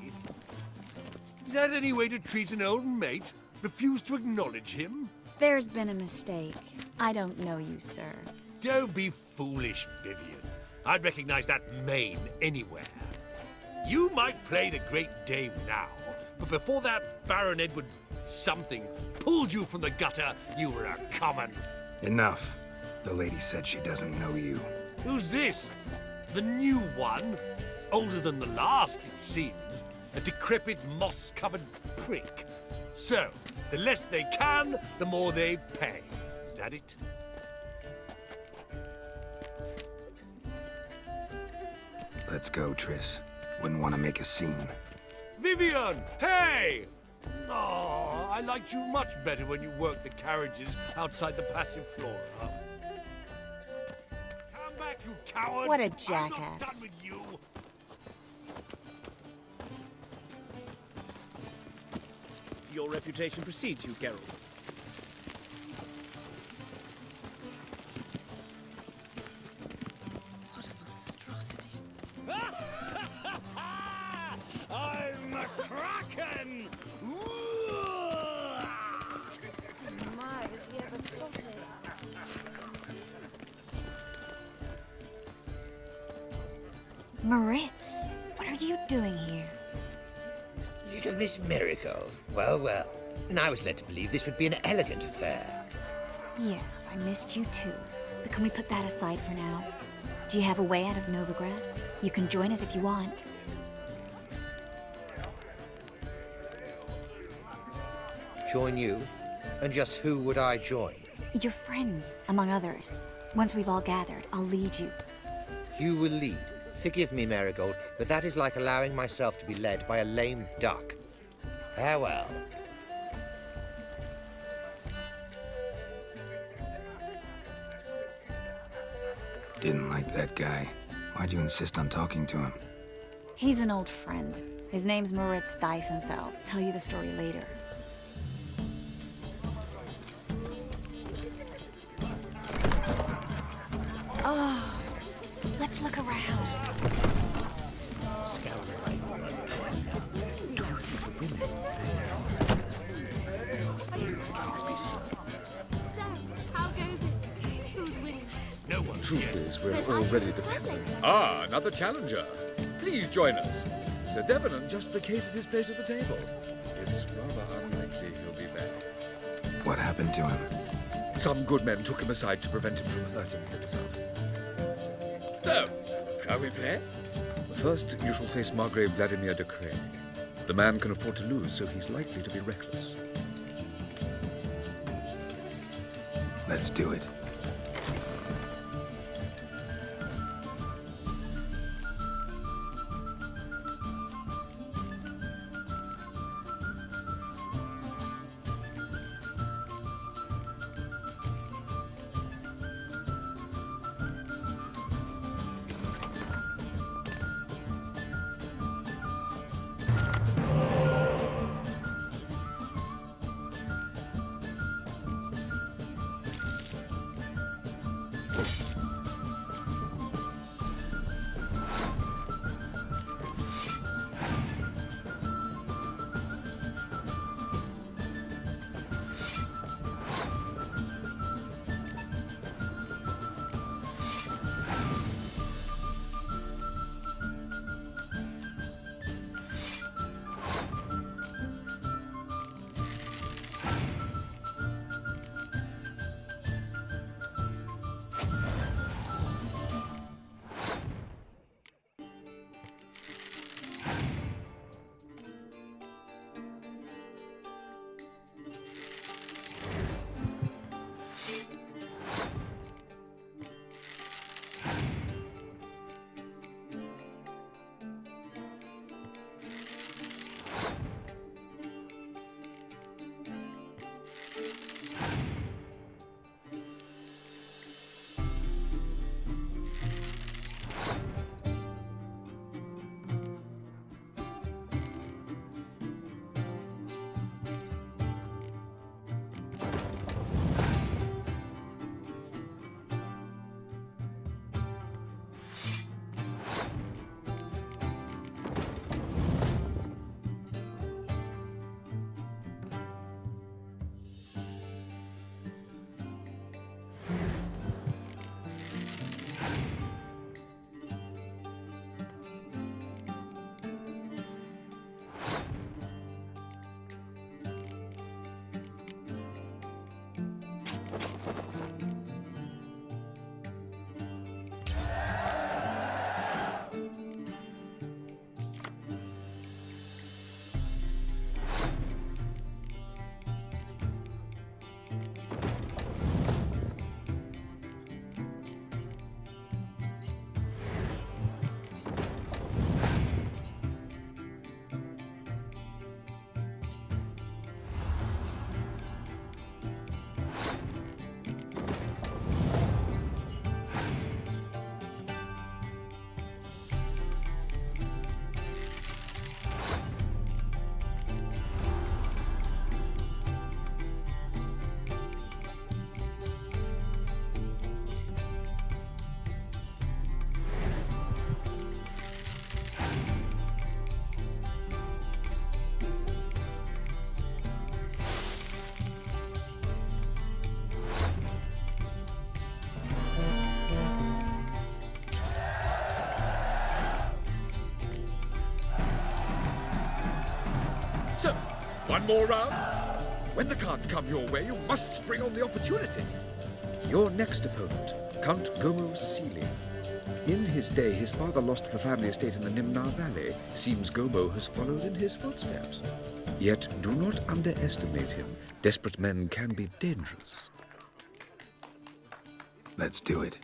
Speaker 3: Is that any way to treat an old mate? Refuse to acknowledge him?
Speaker 13: There's been a mistake. I don't know you, sir.
Speaker 3: Don't be foolish, Vivian. I'd recognize that mane anywhere. You might play the great dame now, but before that Baron Edward something pulled you from the gutter, you were a common.
Speaker 5: Enough. The lady said she doesn't know you.
Speaker 3: Who's this? The new one? Older than the last, it seems. A decrepit, moss-covered prick. So, the less they can, the more they pay. Is that it?
Speaker 5: Let's go, Triss. Wouldn't want to make a scene.
Speaker 3: Vivian! Hey! Oh, I liked you much better when you worked the carriages outside the passive flora. Come back, you coward!
Speaker 13: What a
Speaker 3: I'm not
Speaker 13: jackass.
Speaker 3: done with you!
Speaker 15: Your reputation precedes you, Geralt.
Speaker 18: What a monstrosity.
Speaker 3: I'm a kraken!
Speaker 19: My, has he ever sorted?
Speaker 13: Moritz, what are you doing here?
Speaker 8: Little Miss Miracle. Well, well. And I was led to believe this would be an elegant affair.
Speaker 13: Yes, I missed you too. But can we put that aside for now? Do you have a way out of Novigrad? You can join us if you want.
Speaker 8: Join you? And just who would I join?
Speaker 13: Your friends, among others. Once we've all gathered, I'll lead you.
Speaker 8: You will lead. Forgive me, Marigold, but that is like allowing myself to be led by a lame duck. Farewell.
Speaker 5: Didn't like that guy. Why'd you insist on talking to him?
Speaker 13: He's an old friend. His name's Moritz Diefenfeld. Tell you the story later. Oh, let's look around.
Speaker 19: So, how goes it? Who's winning?
Speaker 3: No one.
Speaker 16: Truth is, we're
Speaker 19: Then I
Speaker 16: already
Speaker 19: shall return
Speaker 16: dependent.
Speaker 19: later.
Speaker 16: Ah, another challenger. Please join us. Sir Devenant just vacated his place at the table. It's rather unlikely he'll be back.
Speaker 5: What happened to him?
Speaker 16: Some good men took him aside to prevent him from hurting himself. So, shall we play? First, you shall face Margrave Vladimir de Craig. The man can afford to lose, so he's likely to be reckless.
Speaker 5: Let's do it.
Speaker 16: One more round? When the cards come your way, you must spring on the opportunity. Your next opponent, Count Gomo Ciri. In his day, his father lost the family estate in the Nimnar Valley. Seems Gomo has followed in his footsteps. Yet do not underestimate him. Desperate men can be dangerous.
Speaker 5: Let's do it.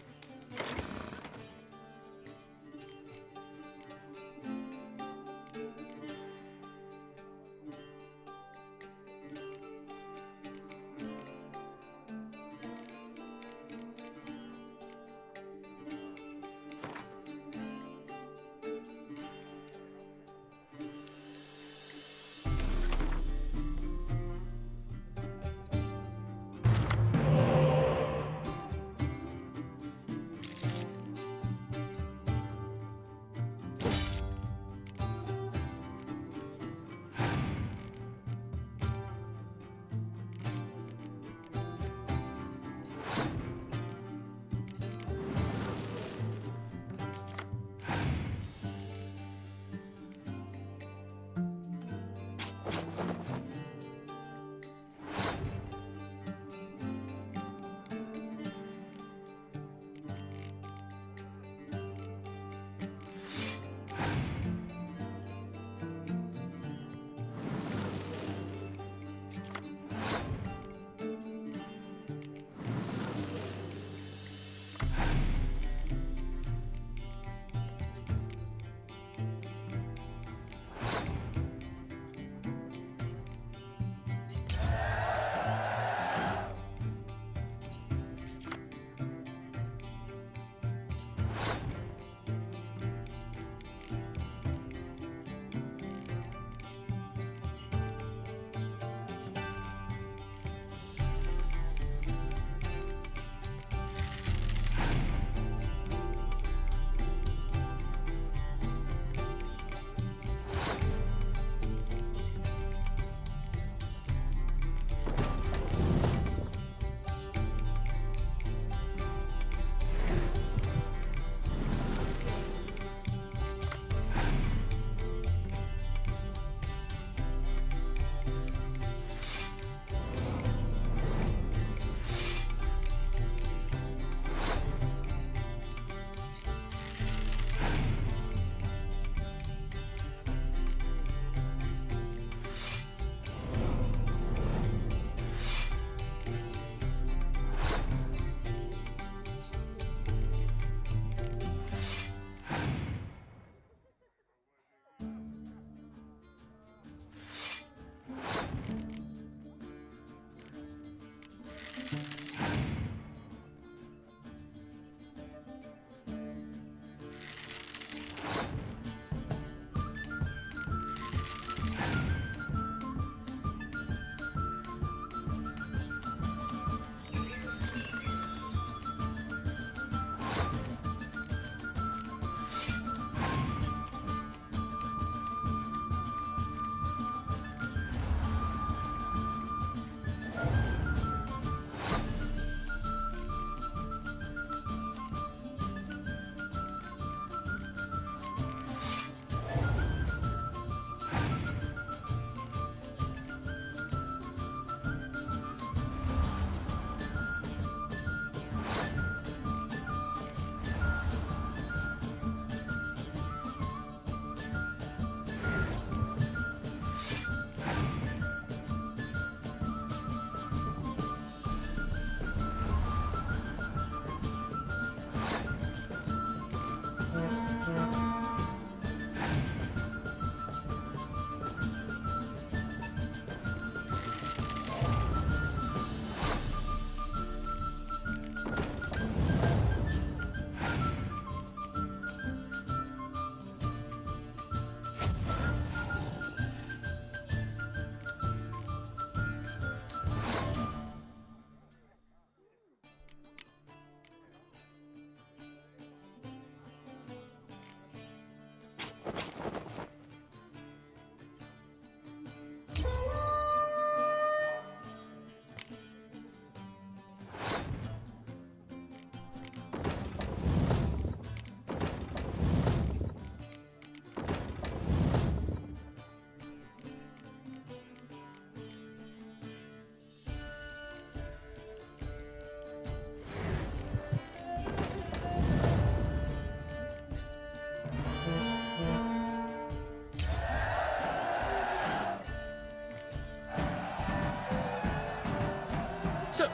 Speaker 16: So,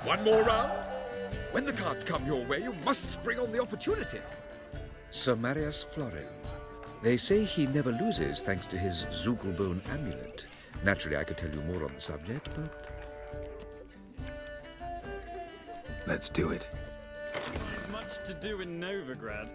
Speaker 16: one more round? When the cards come your way, you must spring on the opportunity. Sir Marius Florin. They say he never loses thanks to his Zugelbone amulet. Naturally, I could tell you more on the subject, but...
Speaker 5: Let's do it.
Speaker 20: Much to do in Novigrad.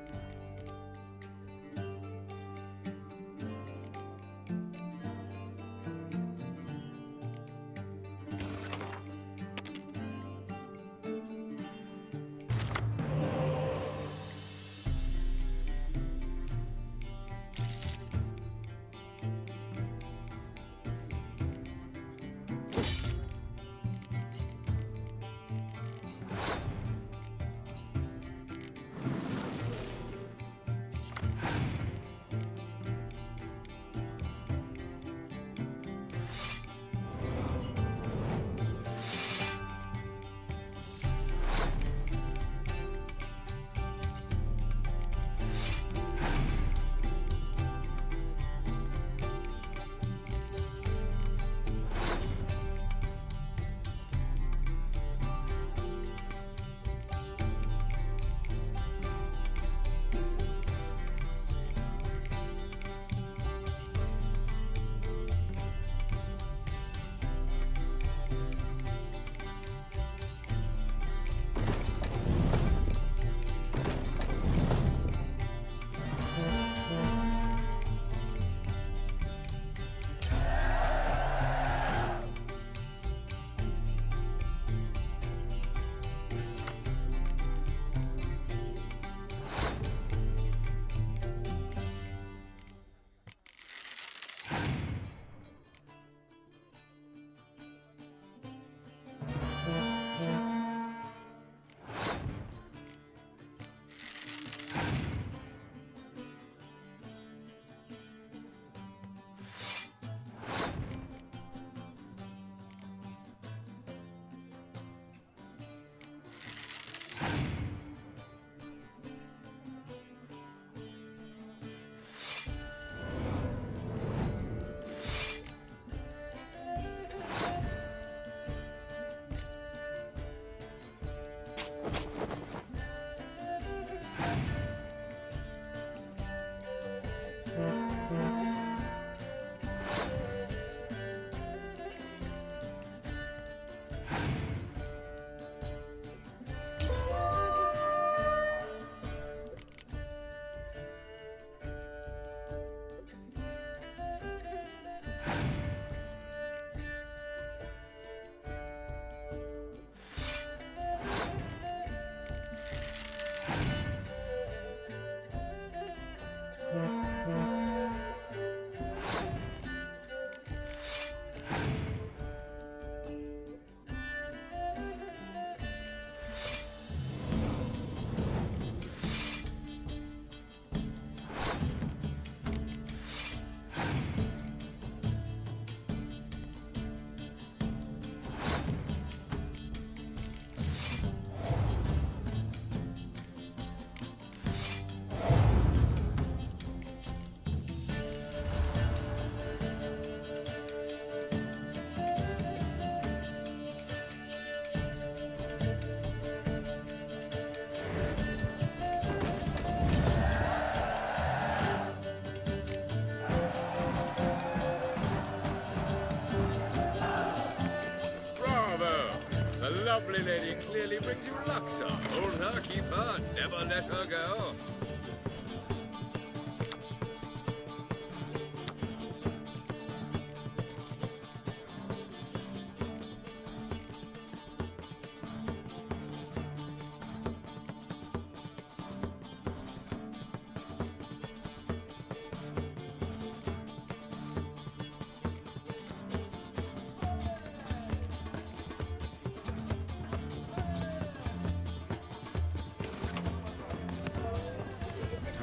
Speaker 16: lovely lady clearly brings you luck, sir. Hold her, keep her, never let her go.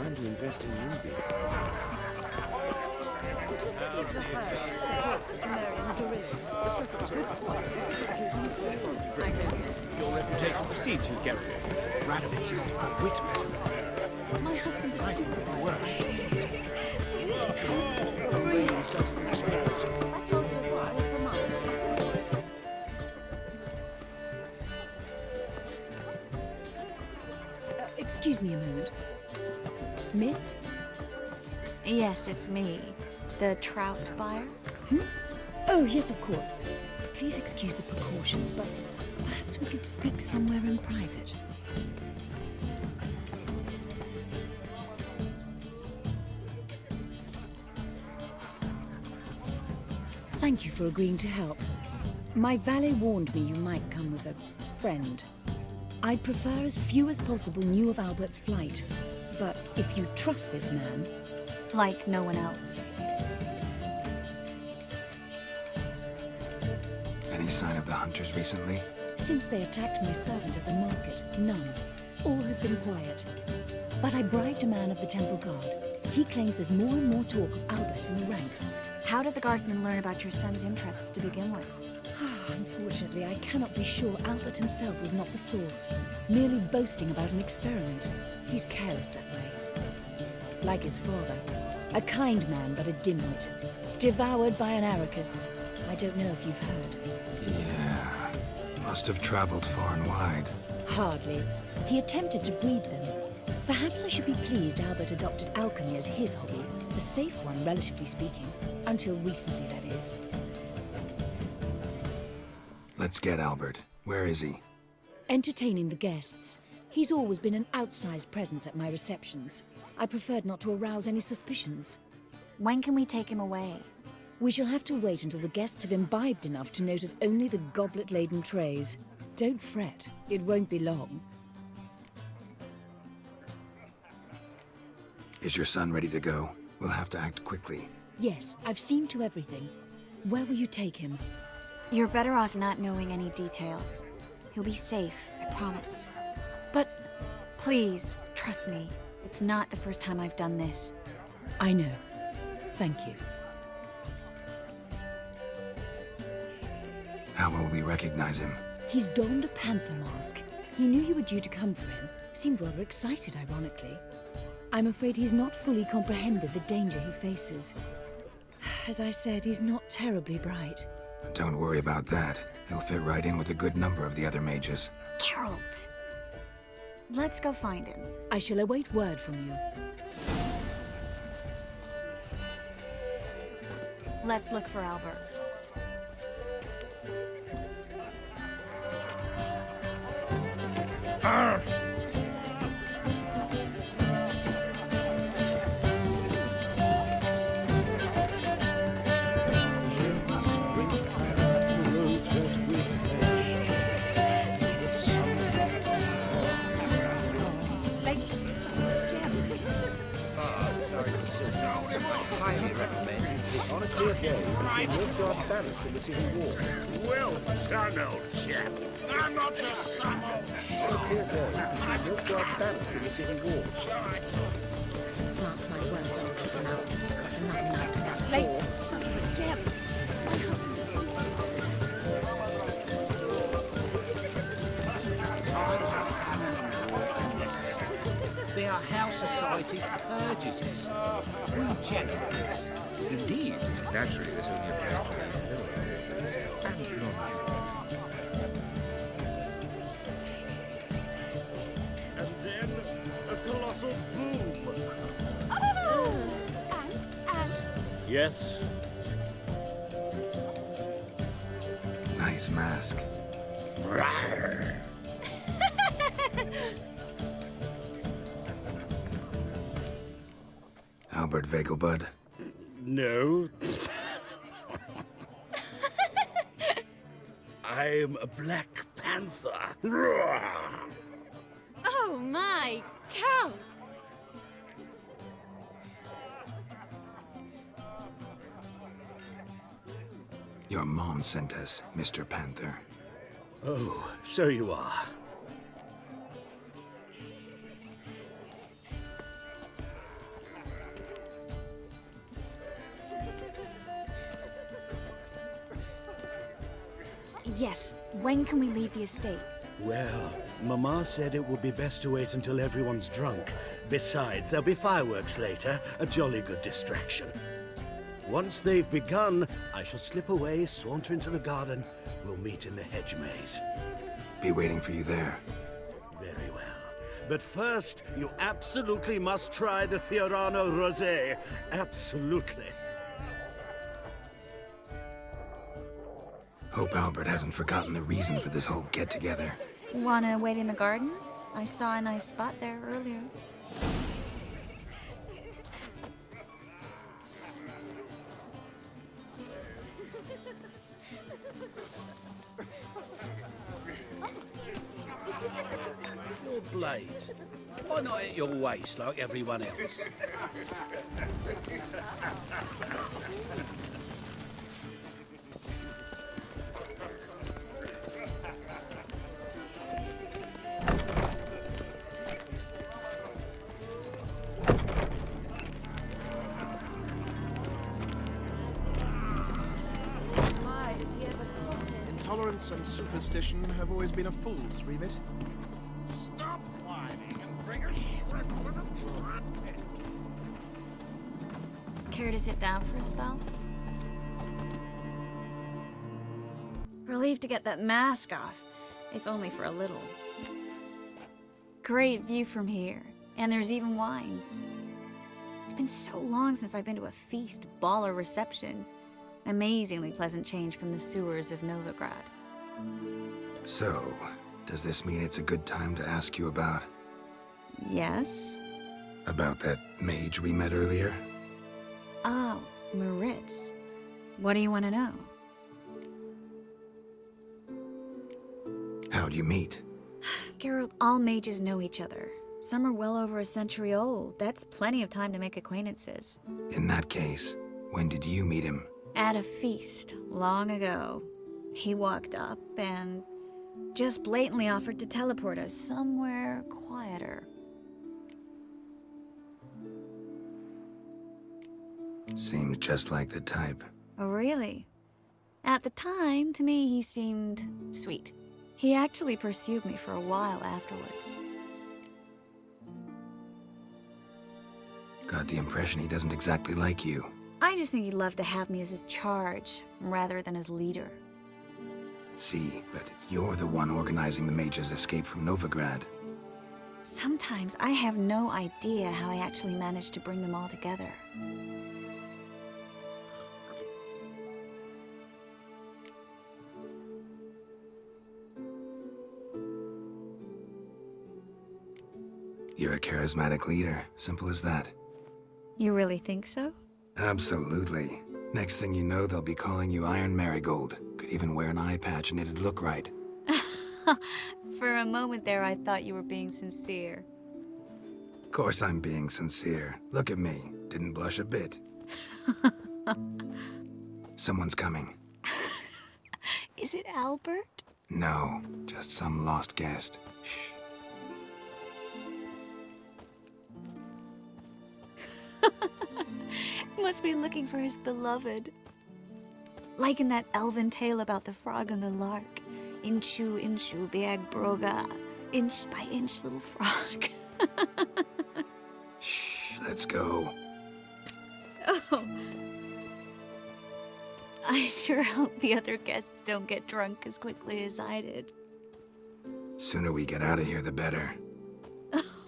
Speaker 4: Time to invest in rubies.
Speaker 15: Your reputation precedes you, Geralt.
Speaker 18: Radovid's not a wit peasant. My husband's a supervisor. Excuse me a moment. Miss?
Speaker 13: Yes, it's me. The trout buyer?
Speaker 18: Oh, yes, of course. Please excuse the precautions, but perhaps we could speak somewhere in private. Thank you for agreeing to help. My valet warned me you might come with a friend. I'd prefer as few as possible knew of Albert's flight. But if you trust this man...
Speaker 13: Like no one else.
Speaker 5: Any sign of the hunters recently?
Speaker 18: Since they attacked my servant at the market, none. All has been quiet. But I bribed a man of the Temple Guard. He claims there's more and more talk of Albert in the ranks.
Speaker 13: How did the guardsmen learn about your son's interests to begin with?
Speaker 18: Unfortunately, I cannot be sure Albert himself was not the source, merely boasting about an experiment. He's careless that way. Like his father. A kind man, but a dimwit. Devoured by an Arrakis. I don't know if you've heard.
Speaker 5: Yeah. Must have traveled far and wide.
Speaker 18: Hardly. He attempted to breed them. Perhaps I should be pleased Albert adopted alchemy as his hobby. A safe one, relatively speaking. Until recently, that is.
Speaker 5: Let's get Albert. Where is he?
Speaker 18: Entertaining the guests. He's always been an outsized presence at my receptions. I preferred not to arouse any suspicions.
Speaker 13: When can we take him away?
Speaker 18: We shall have to wait until the guests have imbibed enough to notice only the goblet-laden trays. Don't fret. It won't be long.
Speaker 5: Is your son ready to go? We'll have to act quickly.
Speaker 18: Yes, I've seen to everything. Where will you take him?
Speaker 13: You're better off not knowing any details. He'll be safe, I promise.
Speaker 18: But...
Speaker 13: Please, trust me. It's not the first time I've done this.
Speaker 18: I know. Thank you.
Speaker 5: How will we recognize him?
Speaker 18: He's donned a panther mask. He knew you were due to come for him. Seemed rather excited, ironically. I'm afraid he's not fully comprehended the danger he faces. As I said, he's not terribly bright.
Speaker 5: Don't worry about that. He'll fit right in with a good number of the other mages.
Speaker 13: Geralt! Let's go find him.
Speaker 18: I shall await word from you.
Speaker 13: Let's look for Albert.
Speaker 15: Highly recommend on a clear day you can see Nilfgaard's banners from the city walls.
Speaker 10: Well done, old chap. I'm not just some old
Speaker 15: On a clear day you can see Nilfgaard's banners from the city walls.
Speaker 18: Mark my words, I'll keep him out. That's another night without late for supper again. My husband is super
Speaker 8: Times of famine and war are necessary. They are how society purges itself, regenerates.
Speaker 16: Indeed, naturally, this only applies to the middle areas and non-humans.
Speaker 10: And then a colossal boom.
Speaker 19: Oh! And...
Speaker 15: Yes?
Speaker 5: Nice mask.
Speaker 10: Rawr.
Speaker 5: Albert Vegelbud.
Speaker 4: No. I'm a Black Panther.
Speaker 19: Oh my, Count!
Speaker 5: Your mom sent us, Mr. Panther.
Speaker 4: Oh, so you are.
Speaker 13: Yes. When can we leave the estate?
Speaker 4: Well, Mama said it would be best to wait until everyone's drunk. Besides, there'll be fireworks later, a jolly good distraction. Once they've begun, I shall slip away, saunter into the garden. We'll meet in the hedge maze.
Speaker 5: Be waiting for you there.
Speaker 4: Very well. But first, you absolutely must try the Fiorano Rosé. Absolutely.
Speaker 5: Hope Albert hasn't forgotten the reason for this whole get-together.
Speaker 13: Wanna wait in the garden? I saw a nice spot there earlier.
Speaker 15: Your blades. Why not at your waist like everyone else?
Speaker 17: Intolerance and superstition have always been a fool's remit.
Speaker 10: Stop whining and bring a shrimp with a trumpet.
Speaker 13: Care to sit down for a spell? Relieved to get that mask off, if only for a little. Great view from here, and there's even wine. It's been so long since I've been to a feast, ball, or reception. Amazingly pleasant change from the sewers of Novigrad.
Speaker 5: So, does this mean it's a good time to ask you about...
Speaker 13: Yes?
Speaker 5: About that mage we met earlier?
Speaker 13: Oh, Maritz. What do you want to know?
Speaker 5: How'd you meet?
Speaker 13: Geralt, all mages know each other. Some are well over a century old. That's plenty of time to make acquaintances.
Speaker 5: In that case, when did you meet him?
Speaker 13: At a feast, long ago. He walked up and just blatantly offered to teleport us somewhere quieter.
Speaker 5: Seems just like the type.
Speaker 13: Oh, really? At the time, to me, he seemed sweet. He actually pursued me for a while afterwards.
Speaker 5: Got the impression he doesn't exactly like you.
Speaker 13: I just think he'd love to have me as his charge, rather than as leader.
Speaker 5: See, but you're the one organizing the mage's escape from Novigrad.
Speaker 13: Sometimes I have no idea how I actually managed to bring them all together.
Speaker 5: You're a charismatic leader, simple as that.
Speaker 13: You really think so?
Speaker 5: Absolutely. Next thing you know, they'll be calling you Iron Marigold. Could even wear an eye patch and it'd look right.
Speaker 13: For a moment there, I thought you were being sincere.
Speaker 5: Of course I'm being sincere. Look at me. Didn't blush a bit. Someone's coming.
Speaker 13: Is it Albert?
Speaker 5: No, just some lost guest. Shh.
Speaker 13: Must be looking for his beloved. Like in that elven tale about the frog and the lark. Inchu, inchu, big broga. Inch by inch, little frog.
Speaker 5: Shh, let's go.
Speaker 13: Oh. I sure hope the other guests don't get drunk as quickly as I did.
Speaker 5: Sooner we get out of here, the better.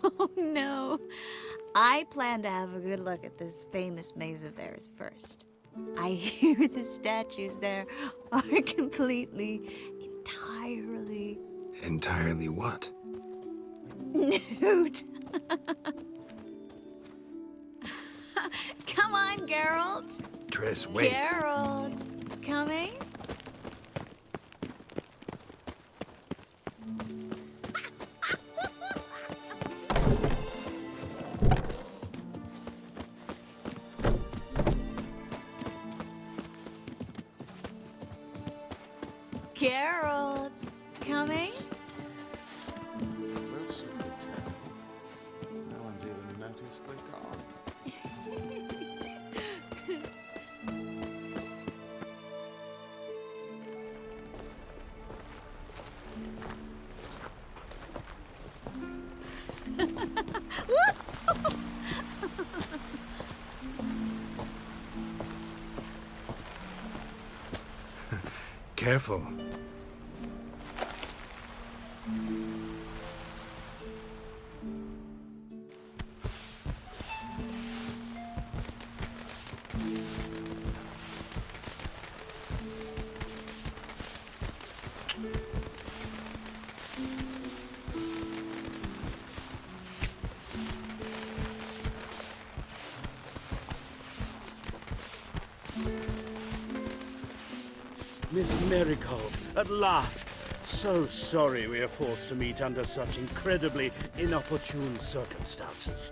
Speaker 13: Oh, no. I plan to have a good look at this famous maze of theirs first. I hear the statues there are entirely...
Speaker 5: Entirely what?
Speaker 13: Nude. Come on, Geralt.
Speaker 5: Triss, wait.
Speaker 13: Geralt, coming? Geralt, coming?
Speaker 10: We'll soon return. No one's even noticed we're gone.
Speaker 5: Careful.
Speaker 4: Miss Marigold, at last! So sorry we are forced to meet under such incredibly inopportune circumstances.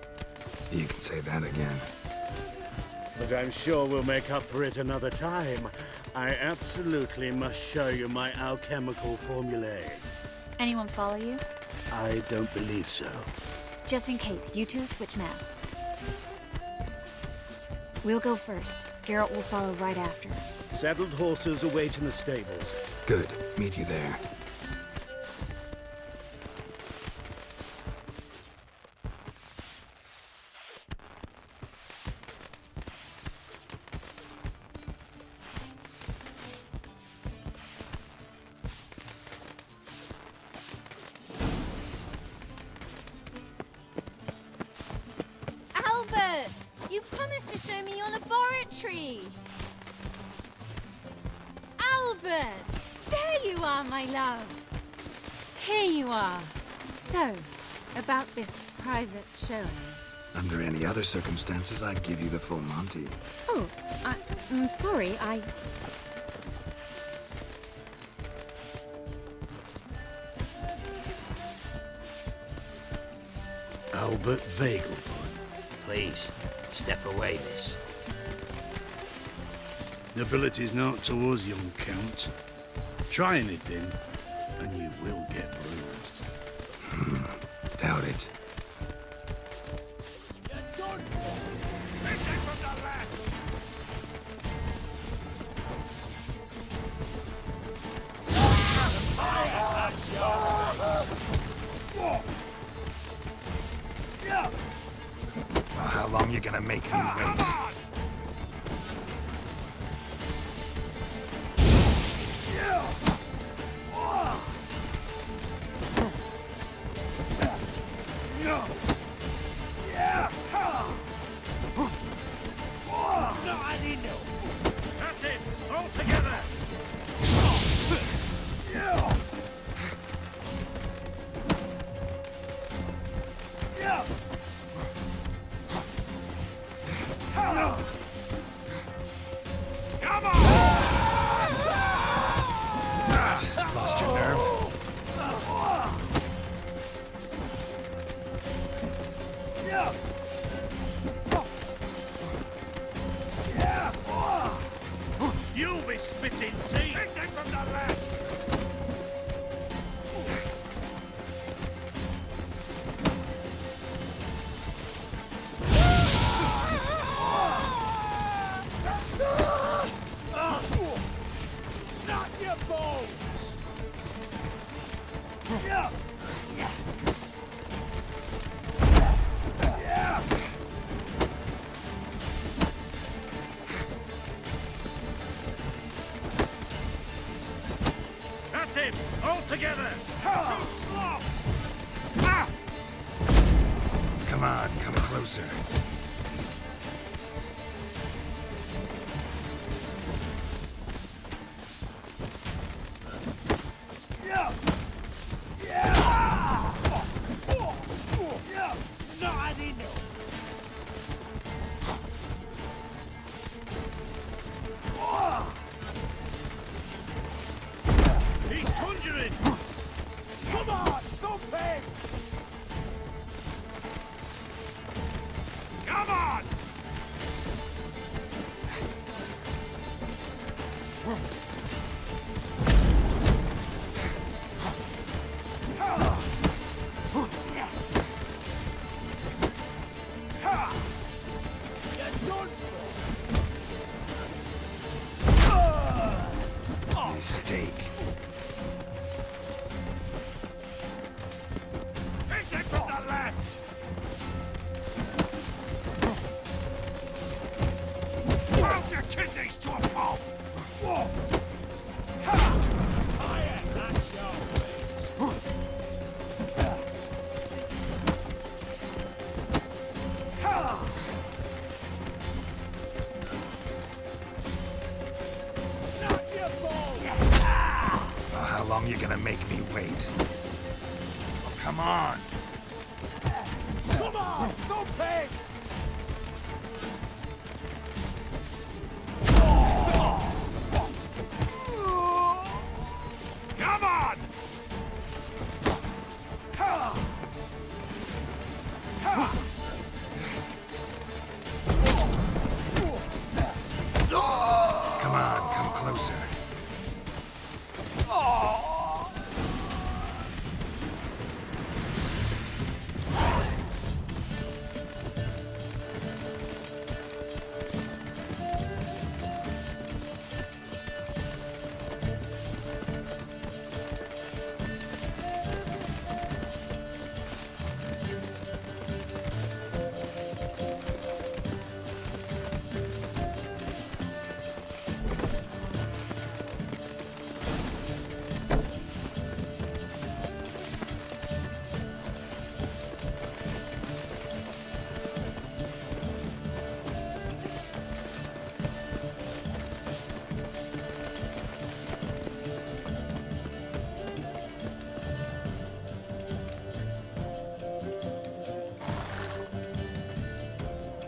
Speaker 5: You can say that again.
Speaker 4: But I'm sure we'll make up for it another time. I absolutely must show you my alchemical formulae.
Speaker 13: Anyone follow you?
Speaker 4: I don't believe so.
Speaker 13: Just in case, you two switch masks. We'll go first. Geralt will follow right after.
Speaker 4: Saddled horses await in the stables.
Speaker 5: Good. Meet you there.
Speaker 19: Albert! You promised to show me your laboratory! Albert! There you are, my love! Here you are. So, about this private showing.
Speaker 5: Under any other circumstances, I'd give you the full Monty.
Speaker 6: Oh, I'm sorry,
Speaker 4: Albert Vegelbud.
Speaker 8: Please, step away, miss.
Speaker 11: Nobility's not towards young Count. Try anything, and you will get bruised.
Speaker 5: Doubt it. Well, how long you gonna make me wait?
Speaker 10: That's it! All together! Come on!
Speaker 5: Lost your nerve?
Speaker 10: You'll be spitting tea! Hit him from the left! Snap your bones! That's him! All together! Too slow!
Speaker 5: Come on, come closer.
Speaker 10: Not enough! He's conjuring! Come on, stop him! Go
Speaker 5: How long you gonna make me wait? Oh, come on!
Speaker 10: Come on! Go pig!
Speaker 2: Come on!
Speaker 5: Come on, come closer.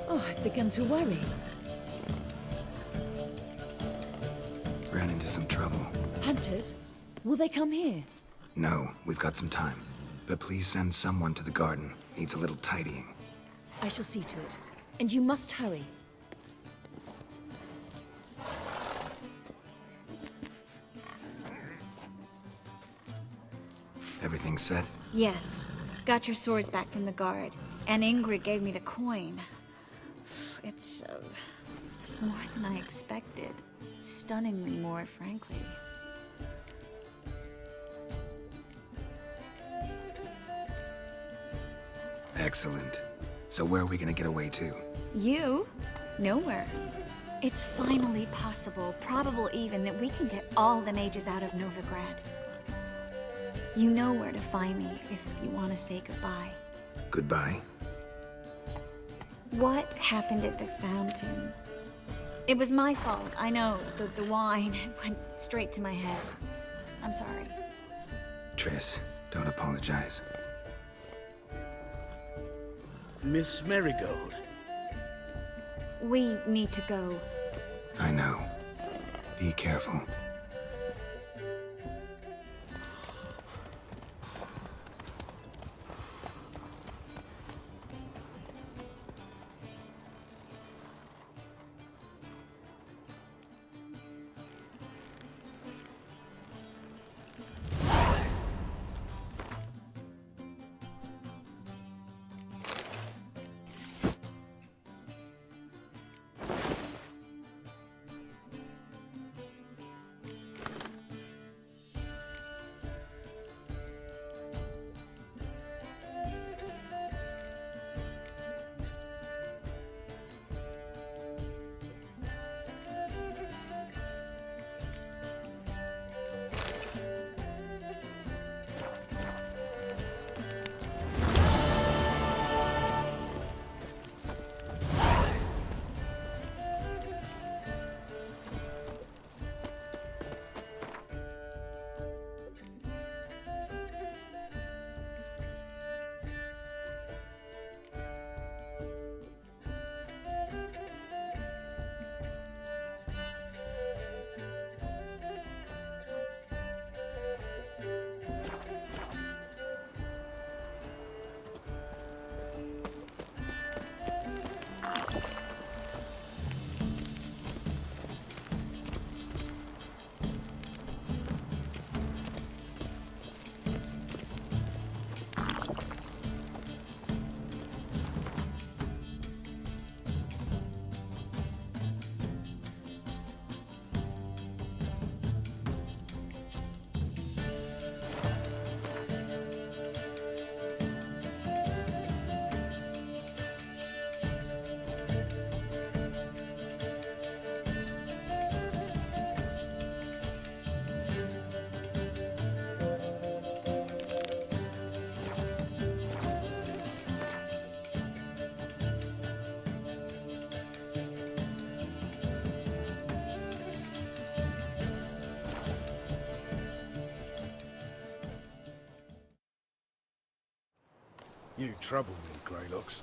Speaker 18: Oh, I've begun to worry.
Speaker 5: Ran into some trouble.
Speaker 18: Hunters? Will they come here?
Speaker 5: No, we've got some time. But please send someone to the garden. Needs a little tidying.
Speaker 18: I shall see to it. And you must hurry.
Speaker 5: Everything set?
Speaker 13: Yes. Got your swords back from the guard. And Ingrid gave me the coin. It's more than I expected. Stunningly more, frankly.
Speaker 5: Excellent. So where are we gonna get away to?
Speaker 13: You? Nowhere. It's finally possible, probable even, that we can get all the mages out of Novigrad. You know where to find me if you want to say goodbye.
Speaker 5: Goodbye?
Speaker 13: What happened at the fountain? It was my fault, I know. The wine went straight to my head. I'm sorry.
Speaker 5: Triss, don't apologize.
Speaker 4: Miss Marigold.
Speaker 13: We need to go.
Speaker 5: I know. Be careful.
Speaker 17: You trouble me, Greylocks.